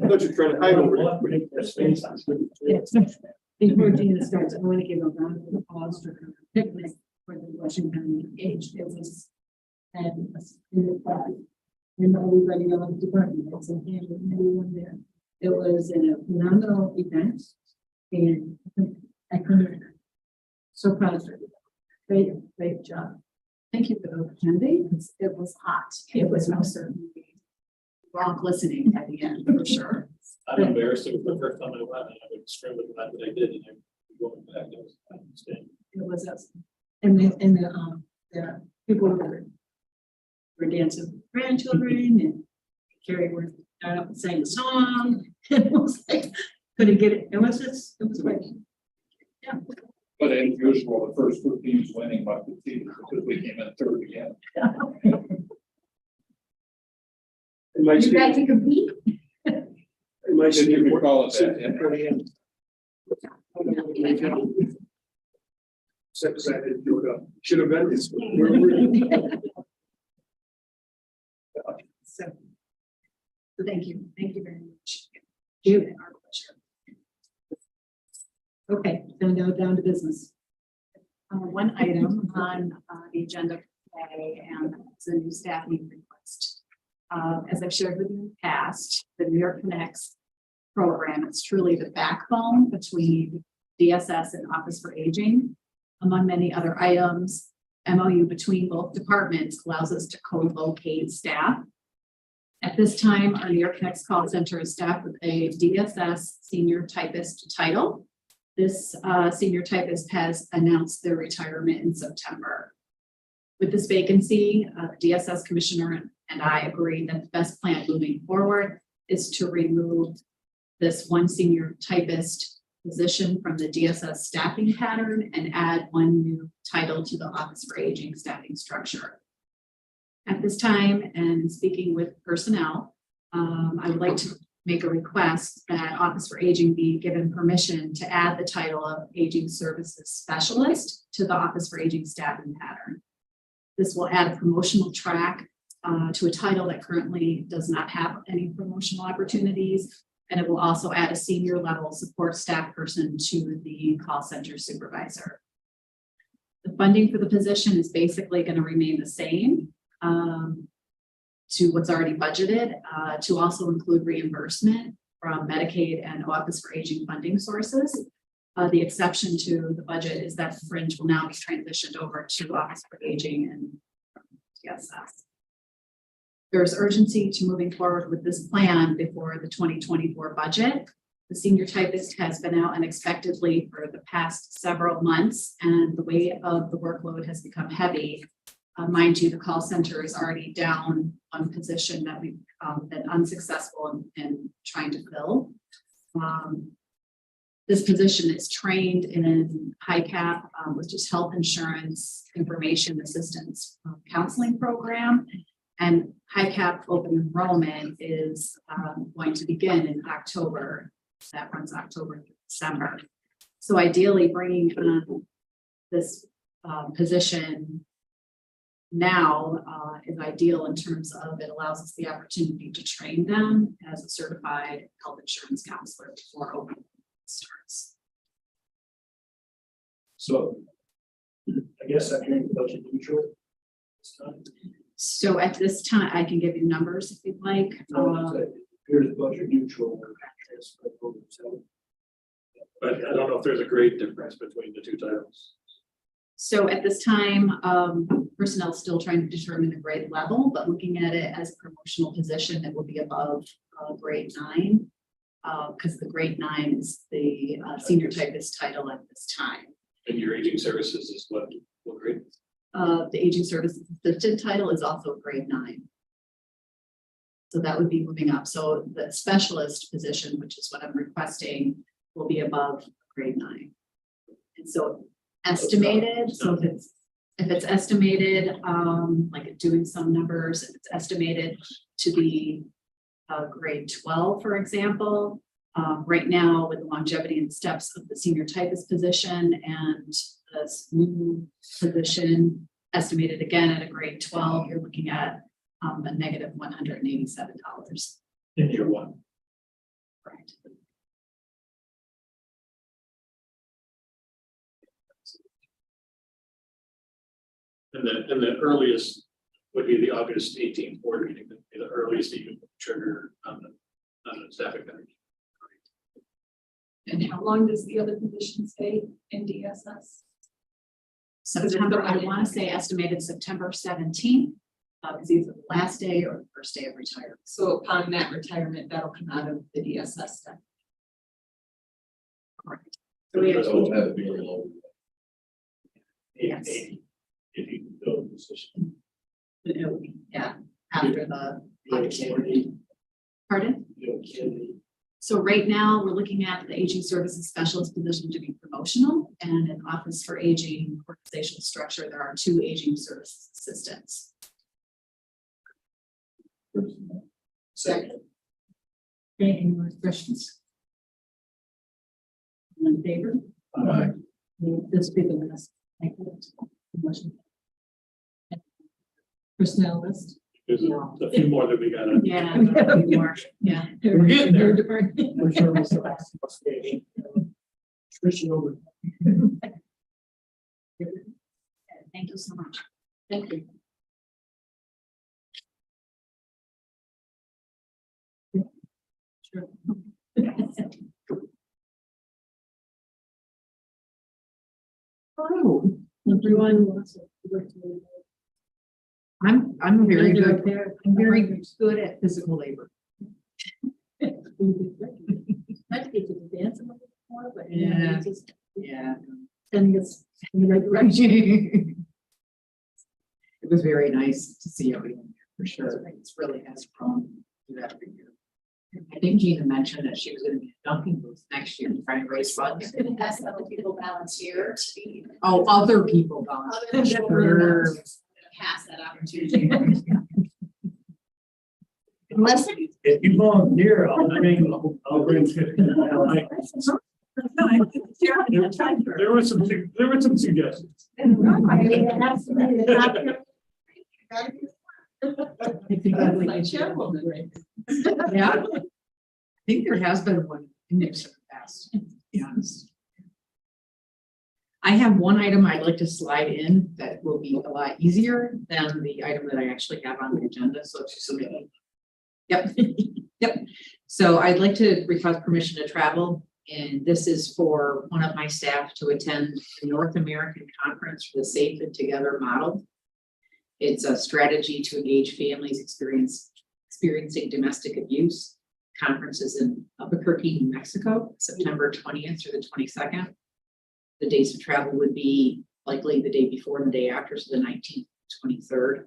thought you were trying to hide over there. Before Gina starts, I want to give a round of applause to her picnic for the Washington County It was, and everybody on the department, and everyone there. It was a phenomenal event, and I couldn't, so proud of her. Great job. Thank you for the attending. It was hot. It was most certainly rock listening at the end, for sure. I'm embarrassed. It was the first time I went, and I was extremely glad that I did, and I'm going back. It was awesome. And the people were dancing with grandchildren, and Carrie were got up and sang a song. It was like, couldn't get it. It was great. Yeah. But as usual, the first 2 teams winning by 15 because we came in 3rd again. It might You got to compete? It might Did you recall it that? Except as I didn't do it up. Should have been this. So thank you very much. You, our pleasure. Okay, then now down to business. One item on the agenda today, and it's a new staffing request. As I've shared with you in the past, the New York Connects program is truly the backbone between DSS and Office for Aging. Among many other items, MOU between both departments allows us to co-locate staff. At this time, our New York Connects call center is staffed with a DSS senior typist title. This senior typist has announced their retirement in September. With this vacancy, DSS commissioner and I agreed that the best plan moving forward is to remove this one senior typist position from the DSS staffing pattern and add one new title to the Office for Aging staffing structure. At this time, and speaking with personnel, I would like to make a request that Office for Aging be given permission to add the title of Aging Services Specialist to the Office for Aging staffing pattern. This will add a promotional track to a title that currently does not have any promotional opportunities. And it will also add a senior level support staff person to the call center supervisor. The funding for the position is basically going to remain the same to what's already budgeted, to also include reimbursement from Medicaid and Office for Aging funding sources. The exception to the budget is that Fringe will now be transitioned over to Office for Aging and TSS. There's urgency to moving forward with this plan before the 2024 budget. The senior typist has been out unexpectedly for the past several months, and the weight of the workload has become heavy. Mind you, the call center is already down one position that we've been unsuccessful in trying to fill. This position is trained in HICAP, which is Health Insurance Information Assistance Counseling Program. And HICAP open enrollment is going to begin in October. That runs October through December. So ideally bringing this position now is ideal in terms of it allows us the opportunity to train them as a certified health insurance counselor before open starts. So I guess I can budget neutral. So at this time, I can give you numbers if you'd like. Here's budget neutral. But I don't know if there's a great difference between the two titles. So at this time, personnel is still trying to determine the grade level, but looking at it as a promotional position, it will be above grade 9. Because the grade 9 is the senior typist title at this time. And your aging services is what grade? The aging services assistant title is also grade 9. So that would be moving up. So the specialist position, which is what I'm requesting, will be above grade 9. And so estimated, so if it's estimated, like doing some numbers, if it's estimated to be grade 12, for example, right now with the longevity and steps of the senior typist position and this new position estimated again at a grade 12, you're looking at a negative $187. In year one. Right. And the earliest would be the August 18th board meeting, that'd be the earliest that you can trigger on the staffing pattern. And how long does the other position stay in DSS? September, I want to say estimated September 17th, is either the last day or the first day of retirement. So upon that retirement, that'll come out of the DSS stuff. Correct. So we have Those have to be low. Yes. If you can fill the position. It would be, yeah, after the pardon? So right now, we're looking at the aging services specialist position to be promotional, and in Office for Aging organizational structure, there are 2 aging services assistants. Second. Okay, any more questions? All in favor? Aye. This be the last. Thank you. Motion. Personnel list. There's a few more that we gotta. Yeah, there'll be more. Yeah. We're getting there. Which one was the last one? Switching over. Thank you so much. Thank you. Sure. Oh, everyone wants to work to- I'm very You're good. there. I'm very good at physical labor. I'd get to dance a little bit more, but Yeah. just Yeah. sending us in the right direction. It was very nice to see everyone for sure. It's really has grown to that every year. I think Gina mentioned that she was going to be a dunking booth next year to try and raise funds. Ask other people volunteer to be. Oh, other people Other volunteer. than Sure. Pass that opportunity. Unless. If you volunteer, I'll bring 15. There were some suggestions. I mean, it has to be the doctor. Like chairwoman, right? Yeah. I think there has been one in the past, to be honest. I have one item I'd like to slide in that will be a lot easier than the item that I actually have on the agenda, so it's just maybe. Yep, yep. So I'd like to request permission to travel, and this is for one of my staff to attend the North American Conference for the Safe and Together model. It's a strategy to engage families experiencing domestic abuse. Conference is in Albuquerque, New Mexico, September 20th through the 22nd. The dates of travel would be likely the day before and the day after, so the 19th, 23rd.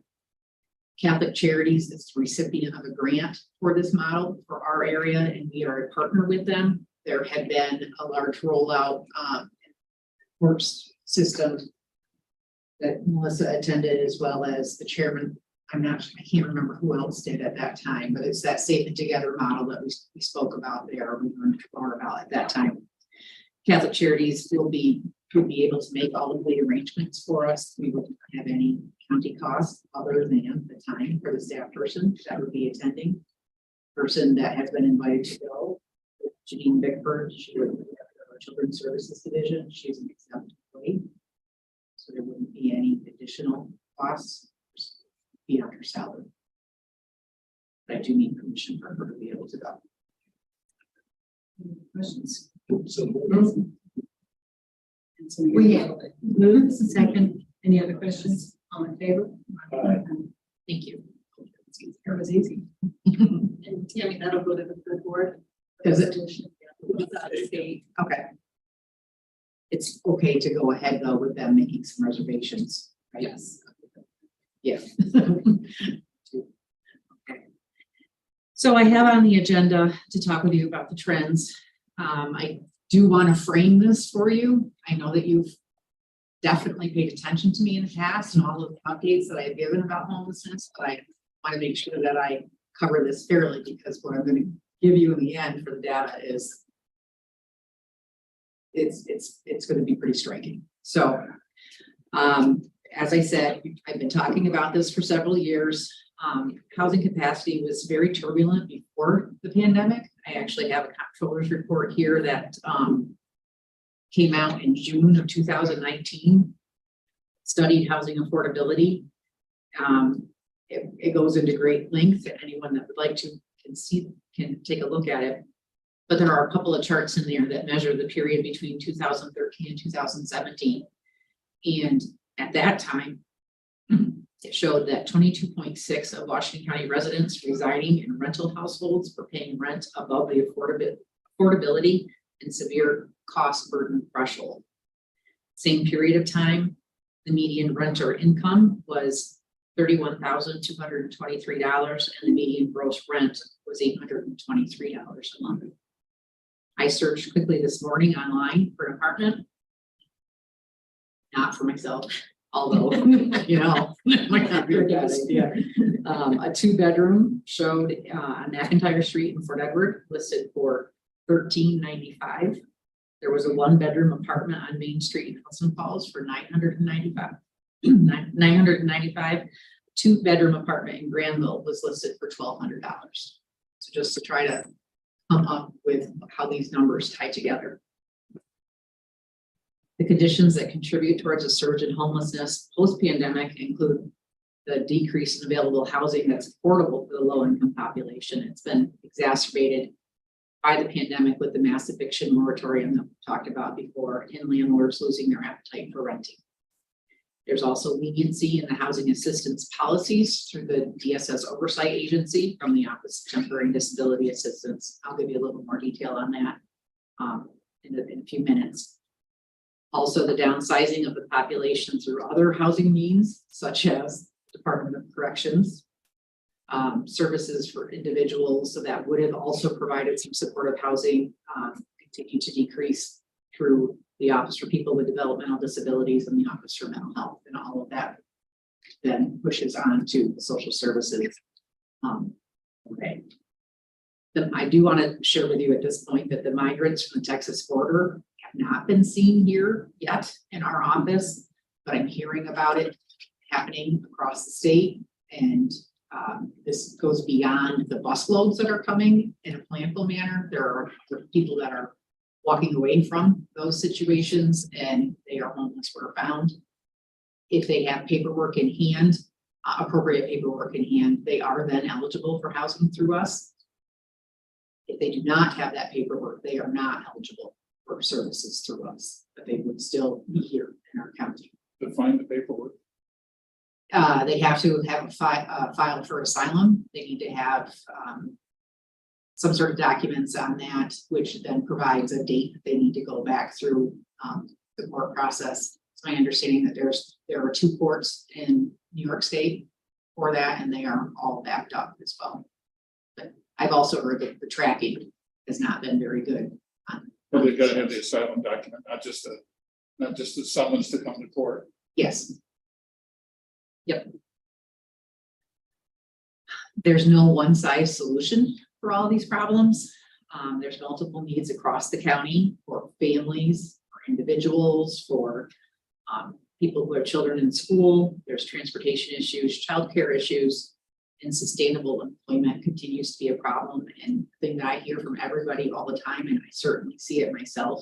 Catholic Charities is the recipient of a grant for this model for our area, and we are a partner with them. There had been a large rollout works system that Melissa attended, as well as the chairman. I can't remember who else did at that time, but it's that Safe and Together model that we spoke about there. We learned more about at that time. Catholic Charities would be able to make all of the arrangements for us. We wouldn't have any county costs other than the time for the staff person that would be attending. Person that has been invited to go, Janine Bickford, she would be our Children's Services Division. She's an exempt employee, so there wouldn't be any additional costs beyond her salary. But I do need permission for her to be able to go. Questions? We have moved second. Any other questions? All in favor? Thank you. It was easy. And Tammy, that'll go to the good board. Does it? State. Okay. It's okay to go ahead though with them making some reservations, right? Yes. Yeah. Okay. So I have on the agenda to talk with you about the trends. I do want to frame this for you. I know that you've definitely paid attention to me in the past and all of the updates that I've given about homelessness, but I want to make sure that I cover this fairly, because what I'm going to give you in the end for the data is it's going to be pretty striking. So as I said, I've been talking about this for several years. Housing capacity was very turbulent before the pandemic. I actually have a comptroller's report here that came out in June of 2019, studied housing affordability. It goes into great length, and anyone that would like to can take a look at it. But there are a couple of charts in there that measure the period between 2013 and 2017. And at that time, it showed that 22.6% of Washington County residents residing in rental households were paying rent above the affordability and severe cost burden threshold. Same period of time, the median renter income was $31,223, and the median gross rent was $823 a month. I searched quickly this morning online for an apartment. Not for myself, although, you know, might not be a bad idea. A 2-bedroom showed on McIntyre Street in Fort Edward, listed for $13.95. There was a 1-bedroom apartment on Main Street in Hudson Falls for $995. 2-bedroom apartment in Granville was listed for $1,200. So just to try to come up with how these numbers tie together. The conditions that contribute towards a surge in homelessness post-pandemic include the decrease in available housing that's affordable for the low-income population. It's been exacerbated by the pandemic with the mass eviction moratorium that we talked about before, and landlords losing their appetite for renting. There's also leniency in the housing assistance policies through the DSS Oversight Agency from the Office of Temporary and Disability Assistance. I'll give you a little more detail on that in a few minutes. Also, the downsizing of the population through other housing means, such as Department of Corrections, services for individuals, so that would have also provided some supportive housing, continue to decrease through the Office for People with Developmental Disabilities and the Office for Mental Health, and all of that then pushes on to the social services Okay. I do want to share with you at this point that the migrants from the Texas border have not been seen here yet in our office, but I'm hearing about it happening across the state. And this goes beyond the busloads that are coming in a planful manner. There are people that are walking away from those situations and they are homeless where found. If they have paperwork in hand, appropriate paperwork in hand, they are then eligible for housing through us. If they do not have that paperwork, they are not eligible for services through us, but they would still be here in our county. Define the paperwork. They have to have filed for asylum. They need to have some sort of documents on that, which then provides a date that they need to go back through the court process. It's my understanding that there are 2 courts in New York State for that, and they are all backed up as well. But I've also heard that the tracking has not been very good. Well, they've got to have the asylum document, not just the summons to come to court. Yes. Yep. There's no one size solution for all these problems. There's multiple needs across the county for families, for individuals, for people who have children in school. There's transportation issues, childcare issues, and sustainable employment continues to be a problem. And the thing that I hear from everybody all the time, and I certainly see it myself,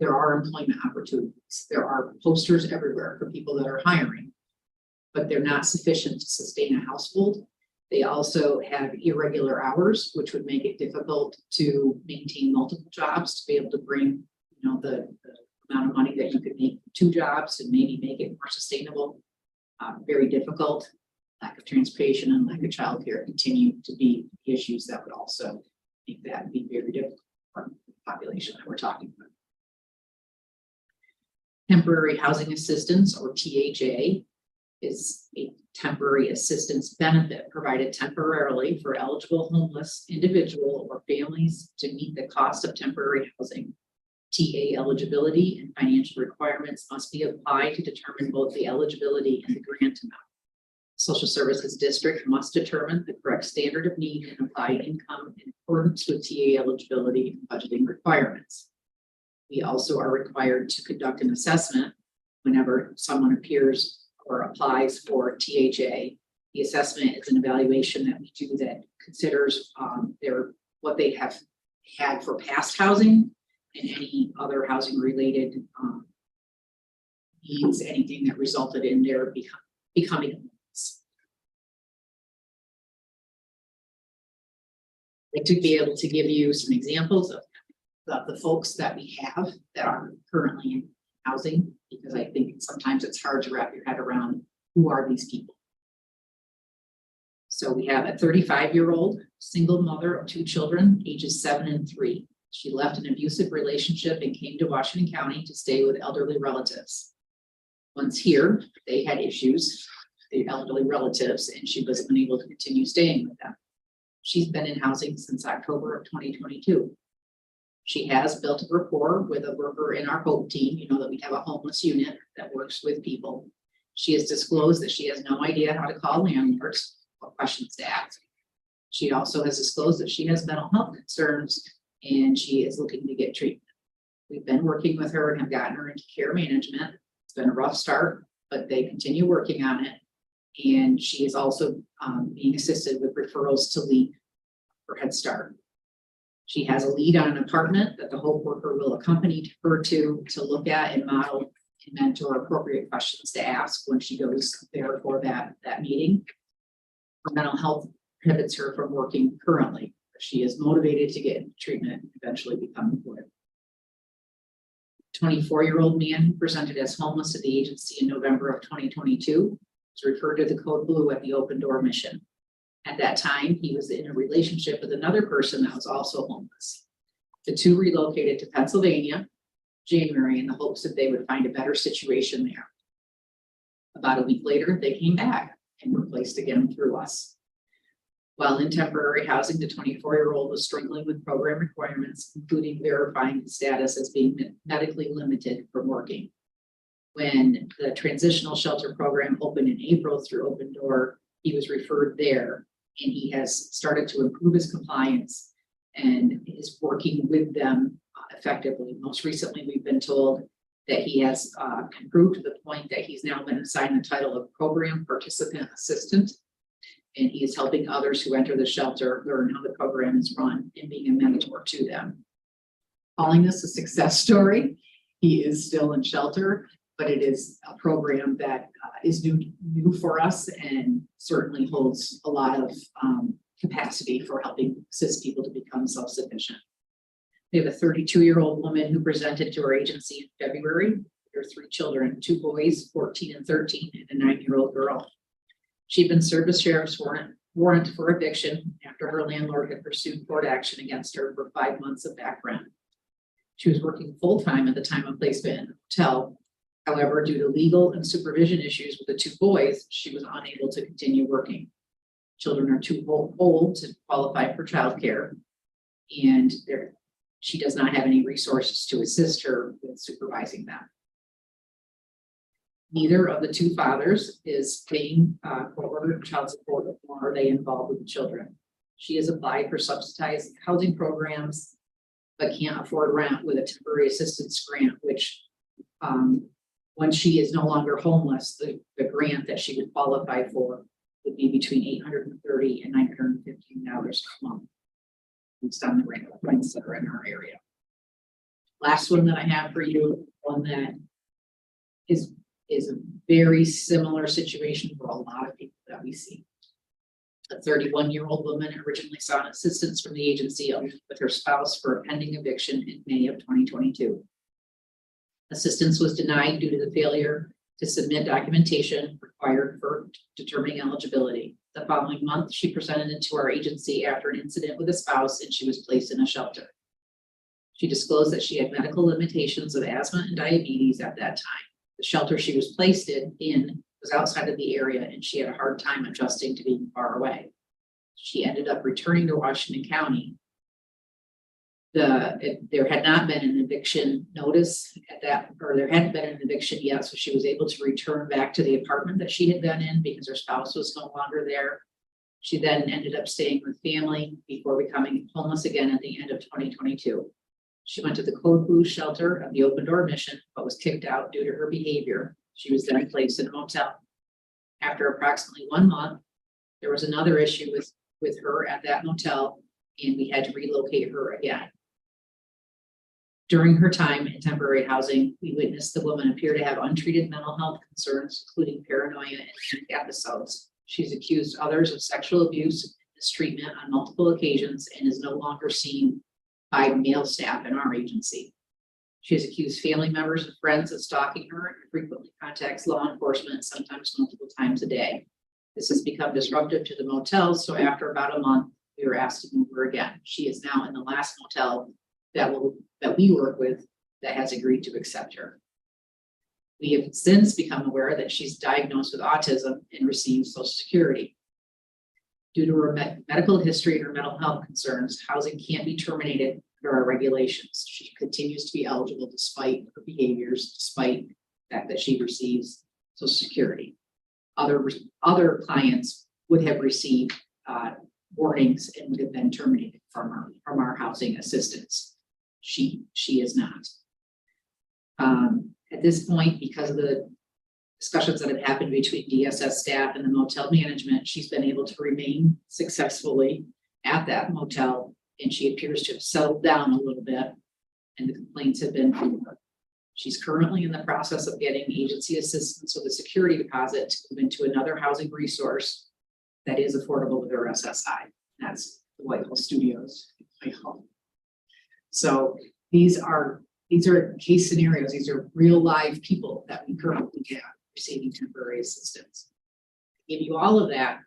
there are employment opportunities. There are posters everywhere for people that are hiring, but they're not sufficient to sustain a household. They also have irregular hours, which would make it difficult to maintain multiple jobs, to be able to bring, the amount of money that you could make 2 jobs and maybe make it more sustainable. Very difficult. Lack of transportation and lack of childcare continue to be issues that would also make that be very difficult for the population that we're talking about. Temporary housing assistance, or THA, is a temporary assistance benefit provided temporarily for eligible homeless individual or families to meet the cost of temporary housing. TA eligibility and financial requirements must be applied to determine both the eligibility and the grant amount. Social Services District must determine the correct standard of need and apply income in accordance with TA eligibility and budgeting requirements. We also are required to conduct an assessment whenever someone appears or applies for THA. The assessment is an evaluation that we do that considers what they have had for past housing and any other housing related needs, anything that resulted in their becoming homeless. I'd like to be able to give you some examples of the folks that we have that are currently in housing, because I think sometimes it's hard to wrap your head around who are these people. So we have a 35-year-old single mother of 2 children, ages 7 and 3. She left an abusive relationship and came to Washington County to stay with elderly relatives. Once here, they had issues, the elderly relatives, and she was unable to continue staying with them. She's been in housing since October of 2022. She has built a rapport with a worker in our HOPE team. You know that we have a homeless unit that works with people. She has disclosed that she has no idea how to call landlords, what questions to ask. She also has disclosed that she has mental health concerns and she is looking to get treatment. We've been working with her and have gotten her into care management. It's been a rough start, but they continue working on it. And she is also being assisted with referrals to LEAP for Head Start. She has a lead on an apartment that the HOPE worker will accompany her to look at and model and mentor appropriate questions to ask when she goes there for that meeting. Her mental health prohibits her from working currently. She is motivated to get treatment and eventually become employed. 24-year-old man who presented as homeless at the agency in November of 2022 was referred to the Code Blue at the Open Door Mission. At that time, he was in a relationship with another person that was also homeless. The 2 relocated to Pennsylvania, January, in the hopes that they would find a better situation there. About a week later, they came back and were placed again through us. While in temporary housing, the 24-year-old was struggling with program requirements, including verifying his status as being medically limited from working. When the transitional shelter program opened in April through Open Door, he was referred there and he has started to improve his compliance and is working with them effectively. Most recently, we've been told that he has improved to the point that he's now been assigned the title of Program Participant Assistant. And he is helping others who enter the shelter learn how the program is run and being a mentor to them. Calling this a success story, he is still in shelter, but it is a program that is new for us and certainly holds a lot of capacity for helping assist people to become self-sufficient. We have a 32-year-old woman who presented to our agency in February. There are 3 children, 2 boys, 14 and 13, and a 9-year-old girl. She'd been served a sheriff's warrant for eviction after her landlord had pursued court action against her for 5 months of background. She was working full-time at the time of placement in the hotel. However, due to legal and supervision issues with the 2 boys, she was unable to continue working. Children are too old to qualify for childcare, and she does not have any resources to assist her with supervising them. Neither of the 2 fathers is paying for child support, nor are they involved with the children. She has applied for subsidized housing programs, but can't afford rent with a temporary assistance grant, which when she is no longer homeless, the grant that she would qualify for would be between $830 and $915 a month. It's on the rents that are in our area. Last one that I have for you, one that is a very similar situation for a lot of people that we see. A 31-year-old woman originally sought assistance from the agency with her spouse for a pending eviction in May of 2022. Assistance was denied due to the failure to submit documentation required for determining eligibility. The following month, she presented it to our agency after an incident with a spouse, and she was placed in a shelter. She disclosed that she had medical limitations of asthma and diabetes at that time. The shelter she was placed in was outside of the area, and she had a hard time adjusting to being far away. She ended up returning to Washington County. There had not been an eviction notice at that, or there hadn't been an eviction yet, so she was able to return back to the apartment that she had been in because her spouse was no longer there. She then ended up staying with family before becoming homeless again at the end of 2022. She went to the Code Blue shelter of the Open Door Mission, but was kicked out due to her behavior. She was then placed in a motel. After approximately 1 month, there was another issue with her at that motel, and we had to relocate her again. During her time in temporary housing, we witnessed the woman appear to have untreated mental health concerns, including paranoia and panic episodes. She's accused others of sexual abuse and mistreatment on multiple occasions and is no longer seen by male staff in our agency. She has accused family members and friends of stalking her and frequently contacts law enforcement, sometimes multiple times a day. This has become disruptive to the motel, so after about a month, we were asked to move her again. She is now in the last motel that we work with that has agreed to accept her. We have since become aware that she's diagnosed with autism and receives Social Security. Due to her medical history and her mental health concerns, housing can't be terminated under our regulations. She continues to be eligible despite her behaviors, despite the fact that she receives Social Security. Other clients would have received warnings and would have been terminated from our housing assistance. She is not. At this point, because of the discussions that have happened between DSS staff and the motel management, she's been able to remain successfully at that motel, and she appears to have settled down a little bit, and the complaints have been fewer. She's currently in the process of getting agency assistance with a security deposit to move into another housing resource that is affordable with her SSI. That's the White House Studios. So these are case scenarios. These are real live people that we currently have receiving temporary assistance. I give you all of that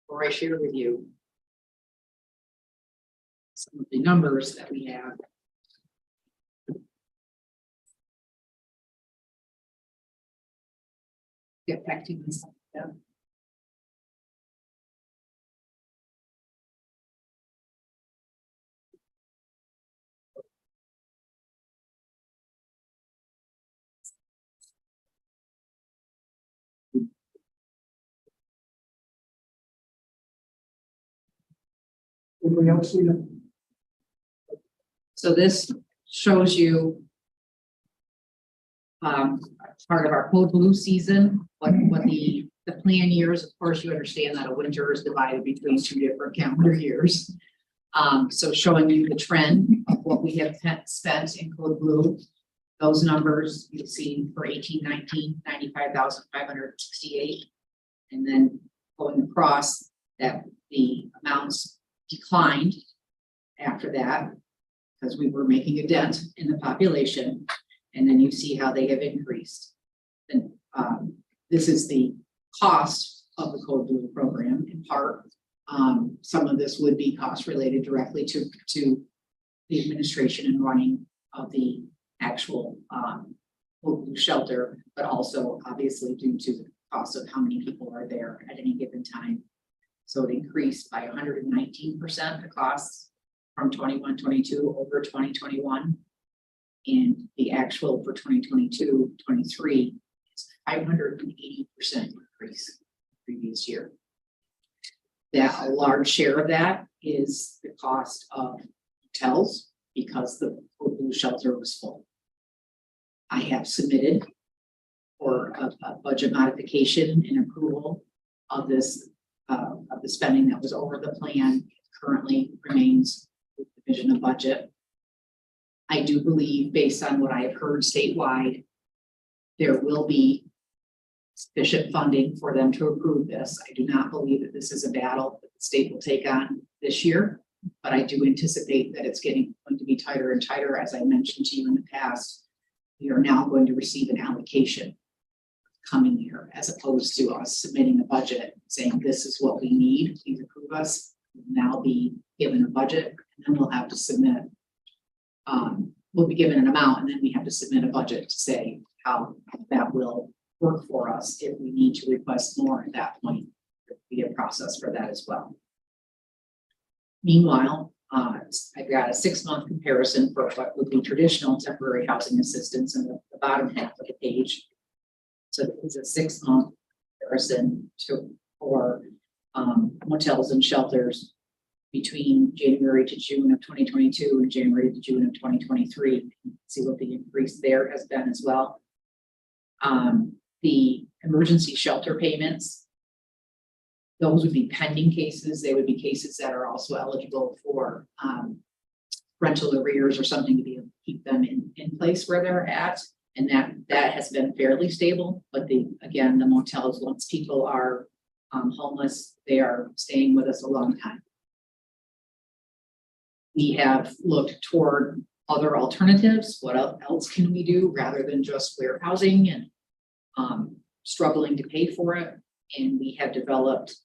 before I share with you some of the numbers that we have. Get back to you. Anybody else see that? So this shows you part of our code blue season, what the plan years, of course, you understand that a winter is divided between 2 different calendar years. So showing you the trend of what we have spent in code blue. Those numbers you'll see for 18-19, 95,568. And then going across that the amounts declined after that because we were making a dent in the population. And then you see how they have increased. And this is the cost of the Code Blue program in part. Some of this would be cost related directly to the administration and running of the actual Code Blue shelter, but also obviously due to the cost of how many people are there at any given time. So it increased by 119% the costs from 21-22 over 2021. And the actual for 2022-23 is 580% increase previous year. That a large share of that is the cost of hotels because the Code Blue shelter was full. I have submitted for a budget modification and approval of this of the spending that was over the plan. Currently remains with the Division of Budget. I do believe, based on what I have heard statewide, there will be sufficient funding for them to approve this. I do not believe that this is a battle that the state will take on this year, but I do anticipate that it's going to be tighter and tighter. As I mentioned to you in the past, we are now going to receive an allocation coming year, as opposed to us submitting a budget saying this is what we need, please approve us. We'll now be given a budget, and then we'll have to submit. We'll be given an amount, and then we have to submit a budget to say how that will work for us. If we need to request more at that point, there'll be a process for that as well. Meanwhile, I've got a 6-month comparison for what would be traditional temporary housing assistance in the bottom half of the page. So this is a 6-month comparison for motels and shelters between January to June of 2022 and January to June of 2023. See what the increase there has been as well. The emergency shelter payments, those would be pending cases. They would be cases that are also eligible for rental arrears or something to be able to keep them in place where they're at. And that has been fairly stable. But again, the motels, once people are homeless, they are staying with us a long time. We have looked toward other alternatives. What else can we do rather than just warehousing and struggling to pay for it? And we have developed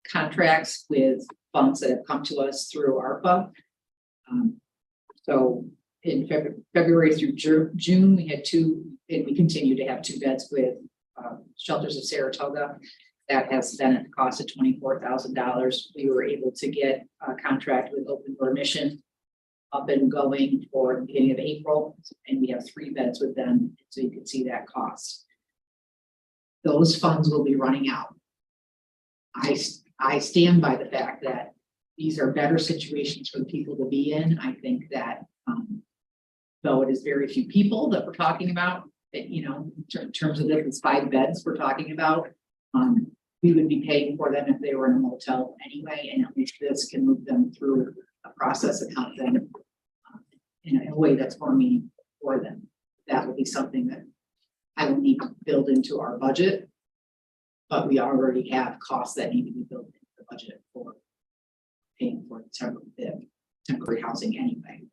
contracts with funds that have come to us through ARPA. So in February through June, we had 2, and we continue to have 2 beds with Shelters of Saratoga. That has been at the cost of $24,000. We were able to get a contract with Open Door Mission up and going for the beginning of April, and we have 3 beds with them, so you can see that cost. Those funds will be running out. I stand by the fact that these are better situations for the people to be in. I think that though it is very few people that we're talking about, that, you know, in terms of this, it's 5 beds we're talking about. We would be paying for them if they were in a motel anyway, and at least this can move them through a process and help them in a way that's more meaningful for them. That will be something that I will need to build into our budget, but we already have costs that need to be built into the budget for paying for the temporary housing anyway.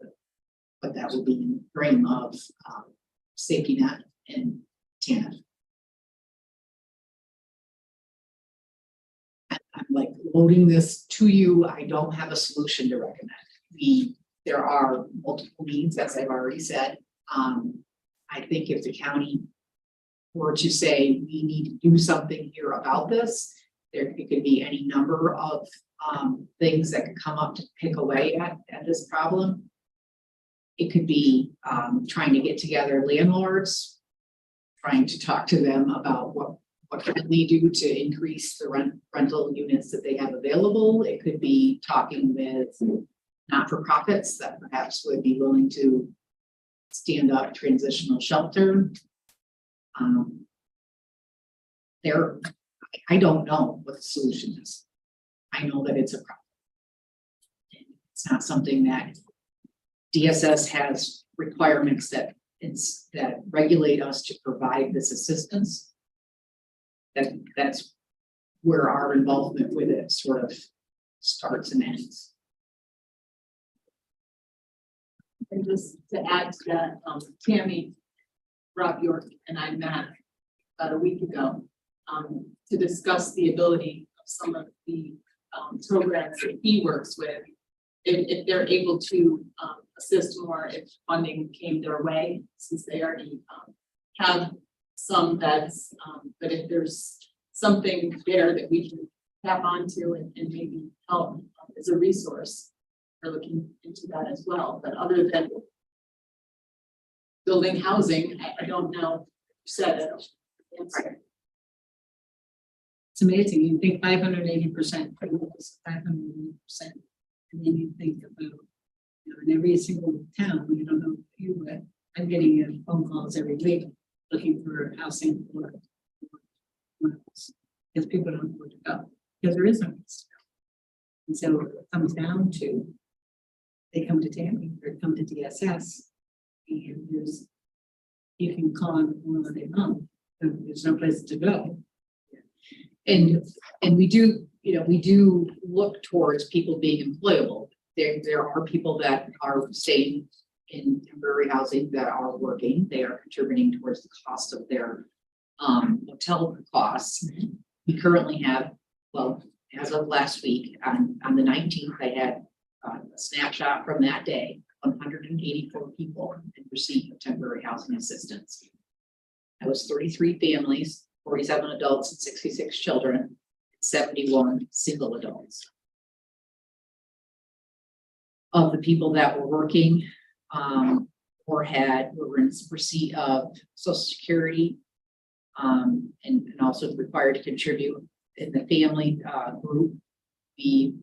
But that will be in the frame of safety net and TANF. I'm like loading this to you. I don't have a solution to recommend. There are multiple needs, as I've already said. I think if the county were to say we need to do something here about this, it could be any number of things that could come up to pick away at this problem. It could be trying to get together landlords, trying to talk to them about what what can we do to increase the rental units that they have available? It could be talking with not-for-profits that perhaps would be willing to stand up transitional shelter. I don't know what the solution is. I know that it's a problem. It's not something that DSS has requirements that regulate us to provide this assistance. That's where our involvement with it sort of starts and ends. And just to add to that, Tammy, Rob York and I met about a week ago to discuss the ability of some of the programs that he works with, if they're able to assist more if funding came their way, since they already have some beds, but if there's something there that we can tap onto and maybe help as a resource, we're looking into that as well. But other than building housing, I don't know. You said it. It's amazing. You think 580%, 580%, and then you think about, you know, in every single town, you don't know you, but I'm getting phone calls every week looking for housing for because people don't know where to go because there is no place to go. And so it comes down to they come to Tammy or come to DSS, and you can call them all day long. There's no place to go. And we do, you know, we do look towards people being employable. There are people that are staying in temporary housing that are working. They are contributing towards the cost of their hotel costs. We currently have, well, as of last week, on the 19th, I had a snapshot from that day, 184 people in receipt of temporary housing assistance. That was 33 families, 47 adults and 66 children, 71 single adults. Of the people that were working were in receipt of Social Security and also required to contribute in the family group, we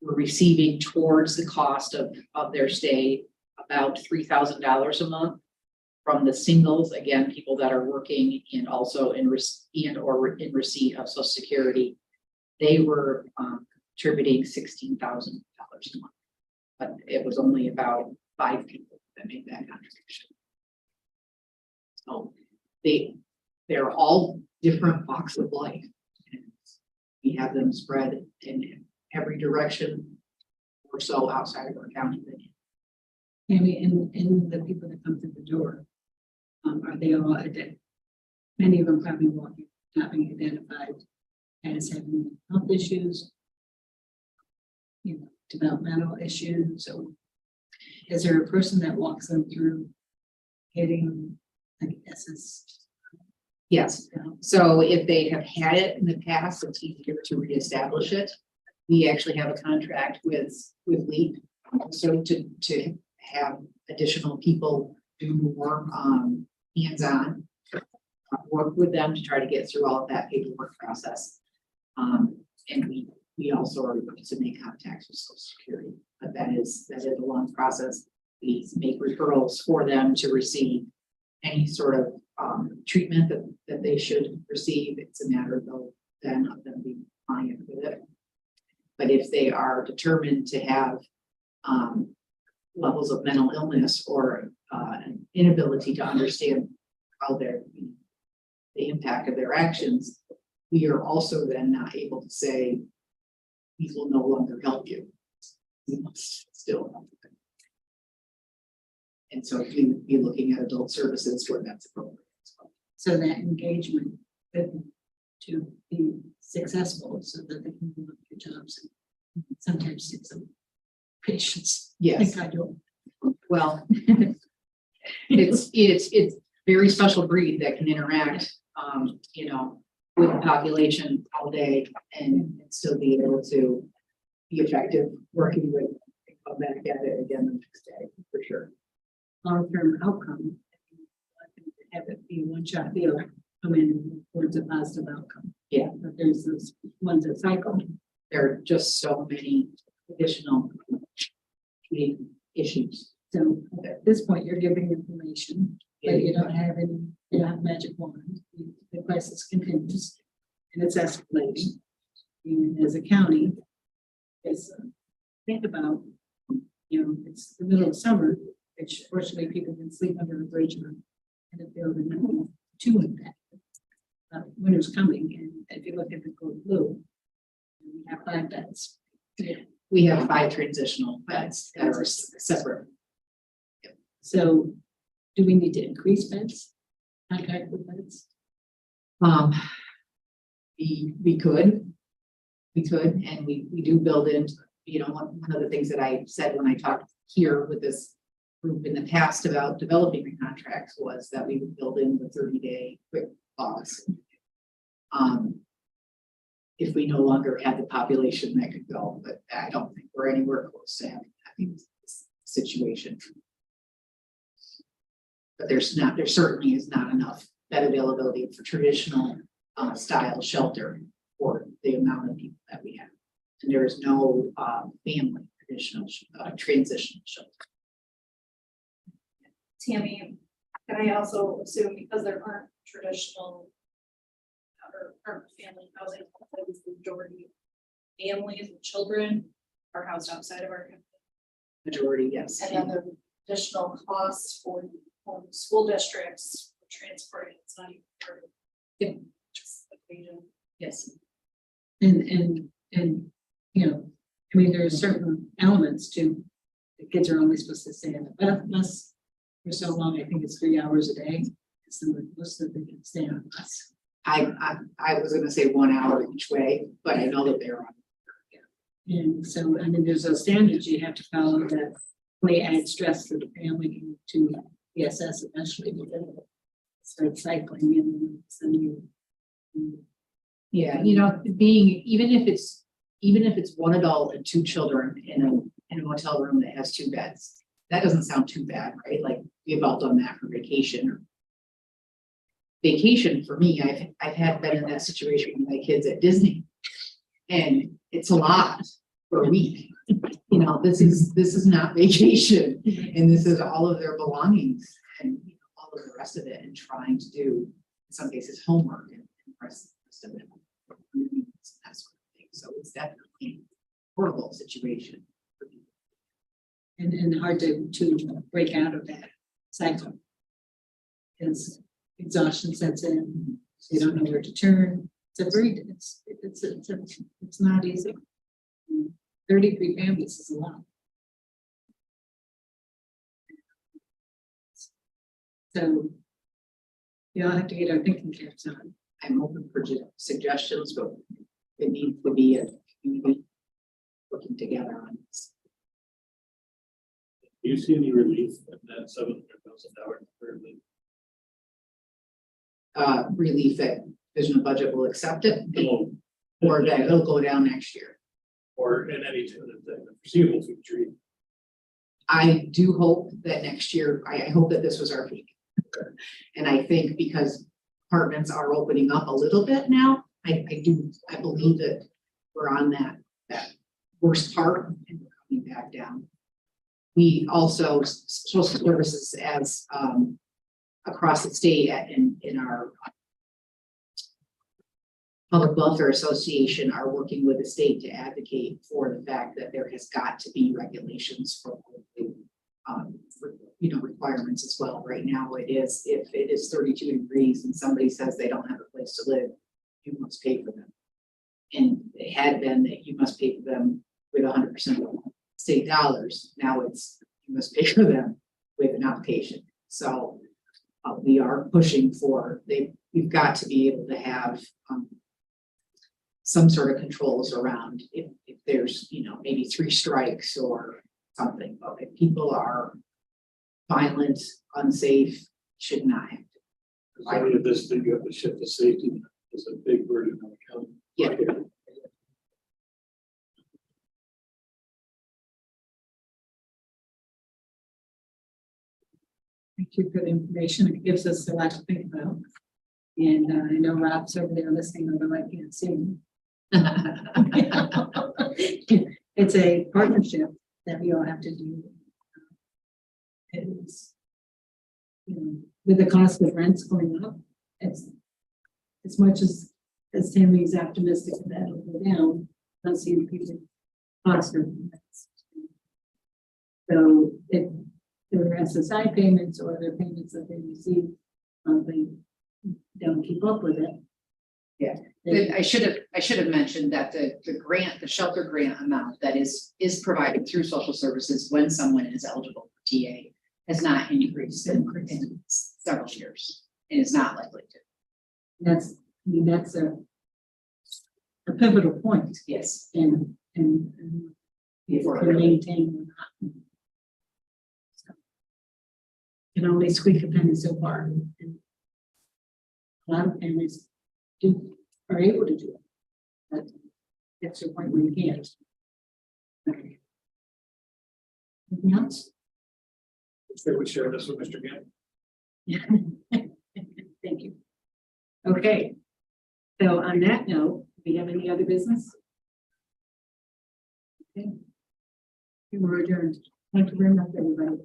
were receiving towards the cost of their stay about $3,000 a month. From the singles, again, people that are working and also in receipt of Social Security, they were contributing $16,000 a month, but it was only about 5 people that made that contribution. So they're all different walks of life, and we have them spread in every direction or so outside of our county. Tammy, and the people that come through the door, are they all many of them probably walking, not being identified as having health issues, you know, developmental issues, or is there a person that walks them through getting, I guess, Yes. So if they have had it in the past, it's easier to reestablish it. We actually have a contract with LEAP, so to have additional people do more hands-on work with them to try to get through all of that paperwork process. And we also are able to make contacts with Social Security, but that is a long process. We make referrals for them to receive any sort of treatment that they should receive. It's a matter though then of them being compliant with it. But if they are determined to have levels of mental illness or an inability to understand how the impact of their actions, we are also then not able to say, these will no longer help you. We must still help them. And so we would be looking at adult services where that's appropriate as well. so that engagement with them to be successful so that they can do their jobs and sometimes take some patience. Yes. Like I do. Well, it's very special breed that can interact, you know, with the population all day and still be able to be effective working with and come back at it again the next day, for sure. Long-term outcome. have it be one shot deal, come in towards a positive outcome. Yeah. But there's those ones that cycle. There are just so many additional issues. So at this point, you're giving information, but you don't have any, you don't have magic wand. The crisis continues and it's escalating. And as a county, is think about, it's the middle of summer, which fortunately people can sleep under a bridge or in a building too impacted. Winter's coming, and if you look at the code blue, we have 5 beds. Yeah. We have 5 transitional beds that are separate. So do we need to increase beds? Contract with beds? We could, and we do build in, one of the things that I said when I talked here with this group in the past about developing the contracts was that we would build in the 30-day quick pause. If we no longer had the population that could go, but I don't think we're anywhere close to having this situation. But there certainly is not enough bed availability for traditional style shelter for the amount of people that we have. And there is no family traditional transitional shelter. Tammy, can I also assume because there aren't traditional or family housing, the majority of families and children are housed outside of our community? Majority, yes. And then the additional costs for school districts for transporting, it's not even part of just the equation. Yes. And there are certain elements to the kids are only supposed to stay in the bus for so long. I think it's 3 hours a day. So most of them can stay on the bus. I was going to say 1 hour each way, but I know that they're on. And so, there's those standards you have to follow that may add stress to the family and to ESS eventually. Start cycling and so Yeah, even if it's one adult and 2 children in a motel room that has 2 beds, that doesn't sound too bad, right? Like we've all done that for vacation. Vacation for me, I've been in that situation with my kids at Disney, and it's a lot for a week. This is not vacation, and this is all of their belongings and all of the rest of it, and trying to do in some cases homework and the rest of it. That sort of thing. So it's definitely a horrible situation for people. and hard to break out of that cycle. Because exhaustion sets in, you don't know where to turn. It's not easy. 33 families is a lot. So I'll have to get our thinking caps on. I'm open for suggestions, but it needs to be a community working together on this. Do you see any relief in that $700,000 currently? Relief that Division of Budget will accept it, No. or that it'll go down next year. Or in any kind of thing, the foreseeable future. I do hope that next year, I hope that this was our peak. And I think because apartments are opening up a little bit now, I believe that we're on that worst part and we're coming back down. We also, social services as across the state in our Public Welfare Association are working with the state to advocate for the fact that there has got to be regulations for requirements as well. Right now it is, if it is 32 degrees and somebody says they don't have a place to live, you must pay for them. And it had been that you must pay for them with 100% of state dollars. Now it's, you must pay for them with an outpatient. So we are pushing for, we've got to be able to have some sort of controls around if there's, maybe 3 strikes or something. But if people are violent, unsafe, should not have to. I mean, this thing, you have to shift the safety is a big burden on the county. Yeah. Thank you for the information. It gives us a lot to think about. And I know Rob's over there listening, although I can't see him. It's a partnership that we all have to do. It's, you know, with the cost of rents going up, it's as much as Tammy is optimistic that it'll go down, don't see the people cost of rents. So if there are SSI payments or other payments that they receive, they don't keep up with it. Yeah. They- I should have mentioned that the grant, the shelter grant amount that is provided through social services when someone is eligible for TA has not increased in several years and is not likely to. That's, I mean, that's a pivotal point Yes. and if For we maintain or not. So, can only squeak a penny so far. And a lot of families are able to do it. But that's the point where you can't. Okay. Anything else? Should we share this with Mr. Gann? Yeah. Thank you. Okay. So on that note, do we have any other business? Okay. We're adjourned. Thank you very much, everybody.